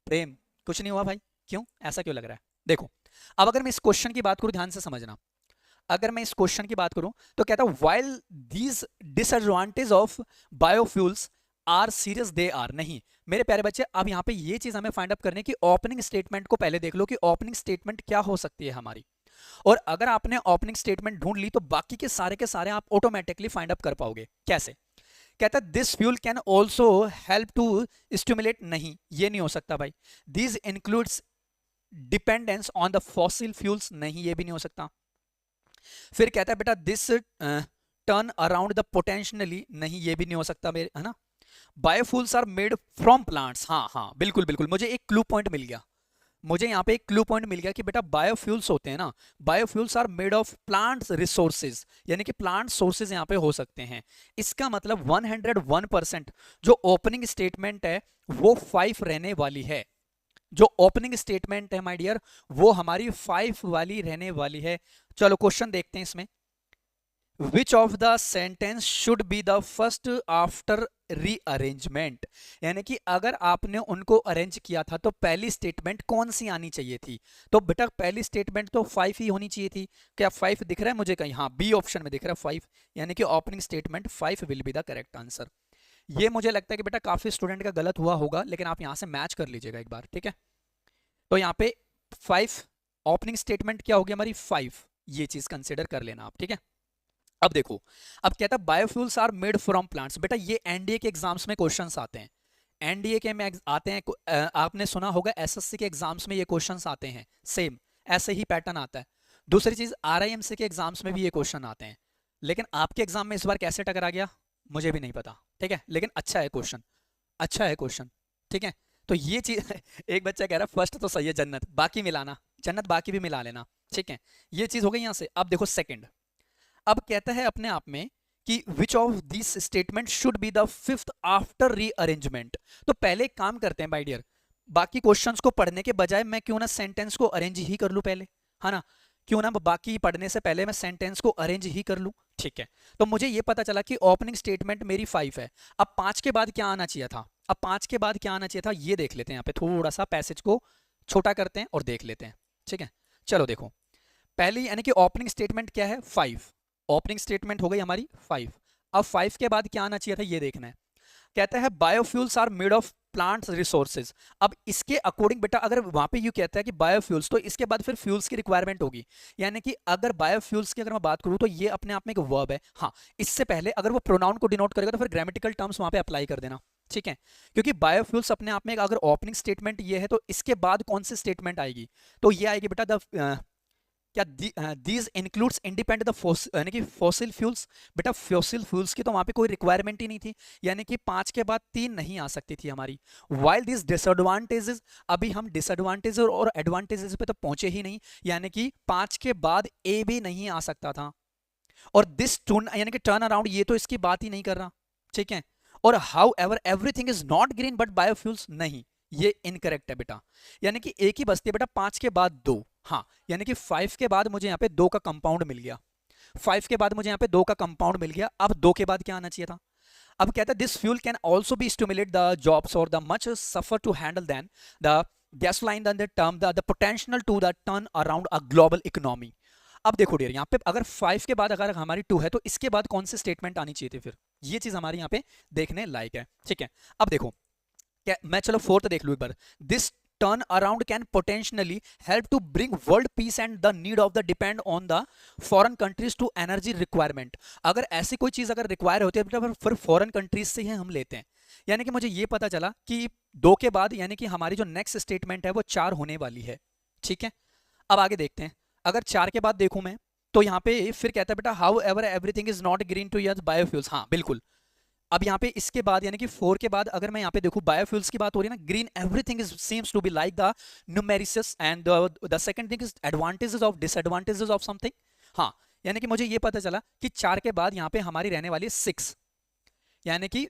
S1: प्रेम, कुछ नहीं हुआ भाई, क्यों ऐसा क्यों लग रहा है? देखो अब अगर मैं इस क्वेश्चन की बात करूं, ध्यान से समझना, अगर मैं इस क्वेश्चन की बात करूं तो कहता है while these disadvantage of biofuels are serious they are. नहीं मेरे प्यारे बच्चे, अब यहाँ पे ये चीज हमें फाइंड अप करने की, ओपनिंग स्टेटमेंट को पहले देख लो कि ओपनिंग स्टेटमेंट क्या हो सकती है हमारी। और अगर आपने ओपनिंग स्टेटमेंट ढूंढ ली तो बाकी के सारे आप ऑटोमेटिकली फाइंड अप कर पाओगे। कैसे? कहता है this fuel can also help to stimulate. नहीं ये नहीं हो सकता भाई। This includes dependence on the fossil fuels. नहीं ये भी नहीं हो सकता। फिर कहता है बेटा this turn around the potentially. नहीं ये भी नहीं हो सकता मेरे, है ना। Biofuels are made from plants. हाँ हाँ बिल्कुल बिल्कुल, मुझे एक क्लू पॉइंट मिल गया, मुझे यहाँ पे एक क्लू पॉइंट मिल गया कि बेटा बायोफ्यूल्स होते हैं ना, biofuels are made of plants resources, यानी कि प्लांट सोर्सेज यहाँ पे हो सकते हैं। इसका मतलब 101% जो ओपनिंग स्टेटमेंट है वो 5 रहने वाली है। जो ओपनिंग स्टेटमेंट है माय डियर वो हमारी 5 वाली रहने वाली है। चलो क्वेश्चन देखते हैं इसमें। Which of the sentence should be the first after rearrangement? यानी कि अगर आपने उनको अरेंज किया था तो पहली स्टेटमेंट कौन सी आनी चाहिए थी? तो बेटा पहली स्टेटमेंट तो 5 ही होनी चाहिए थी। क्या 5 दिख रहा है मुझे कहीं? हाँ बी ऑप्शन में दिख रहा है 5, यानी कि opening statement 5 will be the correct answer. ये मुझे लगता है कि बेटा काफी स्टूडेंट का गलत हुआ होगा, लेकिन आप यहाँ से मैच कर लीजिएगा एक बार, ठीक है। तो यहाँ पे 5 ओपनिंग स्टेटमेंट क्या होगी हमारी? 5, ये चीज कंसिडर कर लेना आप, ठीक है। अब देखो, अब कहता है biofuels are made from plants. बेटा ये एनडीए के एग्जाम्स में क्वेश्चंस आते हैं, एनडीए के में आते हैं, आपने सुना होगा एसएससी के एग्जाम्स में ये क्वेश्चंस आते हैं, सेम ऐसे ही पैटर्न आता है। दूसरी चीज आरआईएमसी के एग्जाम्स में भी ये क्वेश्चन आते हैं, लेकिन आपके एग्जाम में इस बार कैसे टकरा गया मुझे भी नहीं पता, ठीक है, लेकिन अच्छा है क्वेश्चन, अच्छा है क्वेश्चन, ठीक है। तो ये चीज एक बच्चा कह रहा है फर्स्ट तो सही है जन्नत, बाकी मिलाना, जन्नत बाकी भी मिला लेना, ठीक है। ये चीज हो गई यहां से। अब देखो सेकंड, अब कहता है अपने आप में कि which of this statement should be the 5th after rearrangement. तो पहले एक काम करते हैं माय डियर, बाकी क्वेश्चंस को पढ़ने के बजाय मैं क्यों ना सेंटेंस को अरेंज ही कर लूं पहले, है ना। क्यों ना बाकी पढ़ने से पहले मैं सेंटेंस को अरेंज ही कर लूं, ठीक है। तो मुझे ये पता चला कि ओपनिंग स्टेटमेंट मेरी 5 है। अब 5 के बाद क्या आना चाहिए था? अब 5 के बाद क्या आना चाहिए था ये देख लेते हैं। यहाँ पे थोड़ा सा पैसेज को छोटा करते हैं और देख लेते हैं, ठीक है। चलो देखो, पहली यानी कि ओपनिंग स्टेटमेंट क्या है? 5। ओपनिंग स्टेटमेंट हो गई हमारी 5। अब 5 के बाद क्या आना चाहिए था ये देखना है। कहता है biofuels are made of plants resources. अब इसके अकॉर्डिंग बेटा अगर वहां पे यू कहता है कि बायोफ्यूल्स, तो इसके बाद फिर फ्यूल्स की रिक्वायरमेंट होगी। यानी कि अगर बायोफ्यूल्स की अगर मैं बात करूं तो ये अपने आप में एक वर्ब है। हाँ इससे पहले अगर वो प्रोनाउन को डिनोट करेगा तो फिर ग्रामेटिकल टर्म्स वहां पे अप्लाई कर देना, ठीक है। क्योंकि बायोफ्यूल्स अपने आप में अगर ओपनिंग स्टेटमेंट ये है तो इसके बाद कौन सी स्टेटमेंट आएगी? तो ये आएगी बेटा द क्या दीज इंक्लूड्स इंडिपेंडेंट द यानी कि फॉसिल फ्यूल्स? बेटा फॉसिल फ्यूल्स की तो वहां पे कोई रिक्वायरमेंट ही नहीं थी, यानी कि 5 के बाद 3 नहीं आ सकती थी हमारी। वाइल दिस डिसएडवांटेजेस, अभी हम डिसएडवांटेज और एडवांटेजेस पे तो पहुंचे ही नहीं, यानी कि 5 के बाद ए भी नहीं आ सकता था। और दिस टर्न यानी कि टर्न अराउंड, ये तो इसकी बात ही नहीं कर रहा, ठीक है। और how ever everything is not green but biofuels, नहीं, ये इनकरेक्ट है बेटा। यानी कि एक ही बचती है बेटा 5 के बाद 2, हाँ, यानी कि 5 के बाद मुझे यहाँ पे 2 का कंपाउंड मिल गया, 5 के बाद मुझे यहाँ पे 2 का कंपाउंड मिल गया। अब 2 के बाद क्या आना चाहिए था? अब कहता है this fuel can also be stimulate the jobs और the much safer to handle than the gasoline than the term the potential to the turn around a global economy। अब देखो डियर, यहाँ पे अगर 5 के बाद अगर हमारी 2 है तो इसके बाद कौन सी स्टेटमेंट आनी चाहिए थी? फिर ये चीज हमारी यहाँ पे देखने लायक है, ठीक है। अब देखो क्या, मैं चलो फोर्थ देख लूं एक बार। This turn around can potentially help to bring world peace and the need of the depend on the foreign countries to energy requirement. अगर ऐसी कोई चीज अगर रिक्वायर होती है फिर फॉरेन कंट्रीज से ही हम लेते हैं। यानी कि मुझे ये पता चला कि 2 के बाद यानी कि हमारी जो नेक्स्ट स्टेटमेंट है वो 4 होने वाली है, ठीक है। अब आगे देखते हैं, अगर 4 के बाद देखूं मैं तो यहाँ पे फिर कहता है बेटा however everything is not green to use biofuels, हाँ बिल्कुल। अब यहाँ पे इसके बाद यानी कि 4 के बाद अगर मैं यहाँ पे देखूं बायोफ्यूल्स की बात हो रही है ना, green everything is seems to be like the numerous and the second thing is advantages of disadvantages of something. हाँ, यानी कि मुझे ये पता चला कि 4 के बाद यहाँ पे हमारी रहने वाली 6, यानी कि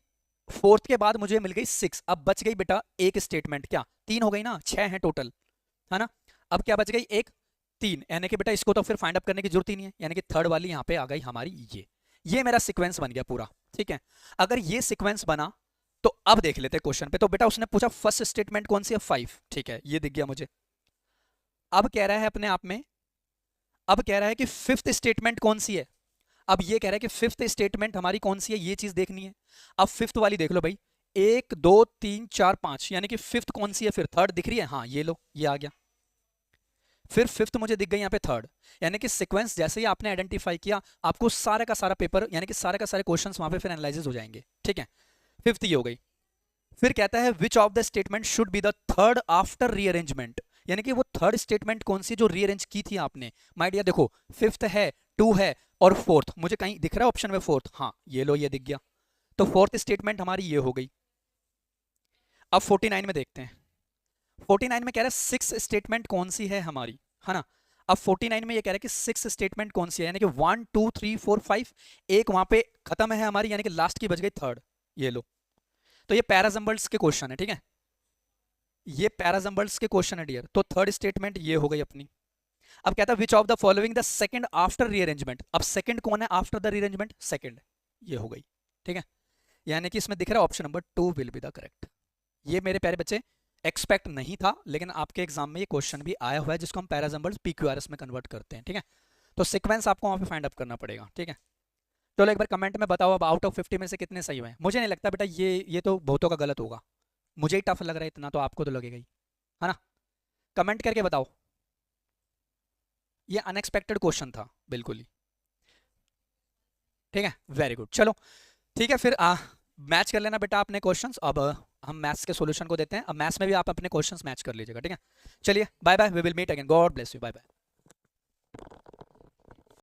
S1: 4th के बाद मुझे मिल गई 6। अब बच गई बेटा एक स्टेटमेंट, क्या 3 हो गई ना, 6 है टोटल, है ना। अब क्या बच गई? एक 3, यानी कि बेटा इसको तो फिर फाइंड अप करने की जरूरत ही नहीं है, यानी कि थर्ड वाली यहाँ पे आ गई हमारी ये मेरा सीक्वेंस बन गया पूरा, ठीक है। अगर ये सीक्वेंस बना तो अब देख लेते हैं क्वेश्चन पे। तो बेटा उसने पूछा फर्स्ट स्टेटमेंट कौन सी है? 5, ठीक है, ये दिख गया मुझे। अब कह रहा है अपने आप में, अब कह रहा है कि 5th स्टेटमेंट कौन सी है। अब ये कह रहा है कि 5th स्टेटमेंट हमारी कौन सी है, ये चीज देखनी है। अब 5th वाली देख लो भाई, 1 2 3 4 5, यानी कि 5th कौन सी है? फिर 3rd दिख रही है, हाँ ये लो, ये आ गया। फिर 5th मुझे दिख गई यहाँ पे 3rd, यानी कि सीक्वेंस जैसे ही आपने आइडेंटिफाई किया आपको सारा का सारा पेपर यानी कि सारे का सारे क्वेश्चंस वहां पे फिर एनालाइज हो जाएंगे, ठीक है। 5th ये हो गई। फिर कहता है which of the statement should be the 3rd after rearrangement, यानी कि वो 3rd स्टेटमेंट कौन सी जो रीअरेंज की थी आपने। माय डियर देखो 5th है, 2 है और 4th, मुझे कहीं दिख रहा है ऑप्शन में 4th, हाँ ये लो, ये दिख गया। तो 4th स्टेटमेंट हमारी ये हो गई। अब 49 में देखते हैं, 49 में कह रहा है 6 स्टेटमेंट कौन सी है हमारी, है ना। अब 49 में ये कह रहा है कि 6 स्टेटमेंट कौन सी है, यानी कि 1 2 3 4 5, एक वहां पे खत्म है हमारी, यानी कि लास्ट की बच गई 3rd, ये लो। तो ये पैराजम्बल्स के क्वेश्चन है, ठीक है, ये पैराजम्बल्स के क्वेश्चन है डियर। तो 3rd स्टेटमेंट ये हो गई अपनी। अब कहता है which of the following the second after rearrangement. अब सेकंड कौन है आफ्टर द रीअरेंजमेंट? सेकंड, ये हो गई, ठीक है। यानी कि इसमें दिख रहा है option number 2 will be the correct. ये मेरे प्यारे बच्चे एक्सपेक्ट नहीं था, लेकिन आपके एग्जाम में ये क्वेश्चन भी आया हुआ है जिसको हम पैराजम्बल्स PQRS में कन्वर्ट करते हैं, ठीक है। तो सीक्वेंस आपको वहां पे फाइंड अप करना पड़ेगा, ठीक है। चलो एक बार कमेंट में बताओ अब आउट ऑफ 50 में से कितने सही हुए हैं। मुझे नहीं लगता बेटा ये तो बहुतों का गलत होगा, मुझे ही टफ लग रहा है इतना, तो आपको तो लगेगा ही, है ना। कमेंट करके बताओ। ये अनएक्सपेक्टेड क्वेश्चन था बिल्कुल ही, ठीक है, वेरी गुड। चलो ठीक है, फिर मैच कर लेना बेटा अपने क्वेश्चंस। अब हम मैथ्स के सॉल्यूशन को देते हैं। अब मैथ्स में भी आप अपने क्वेश्चंस मैच कर लीजिएगा, ठीक है। चलिए bye bye, we will meet again, God bless you, bye bye.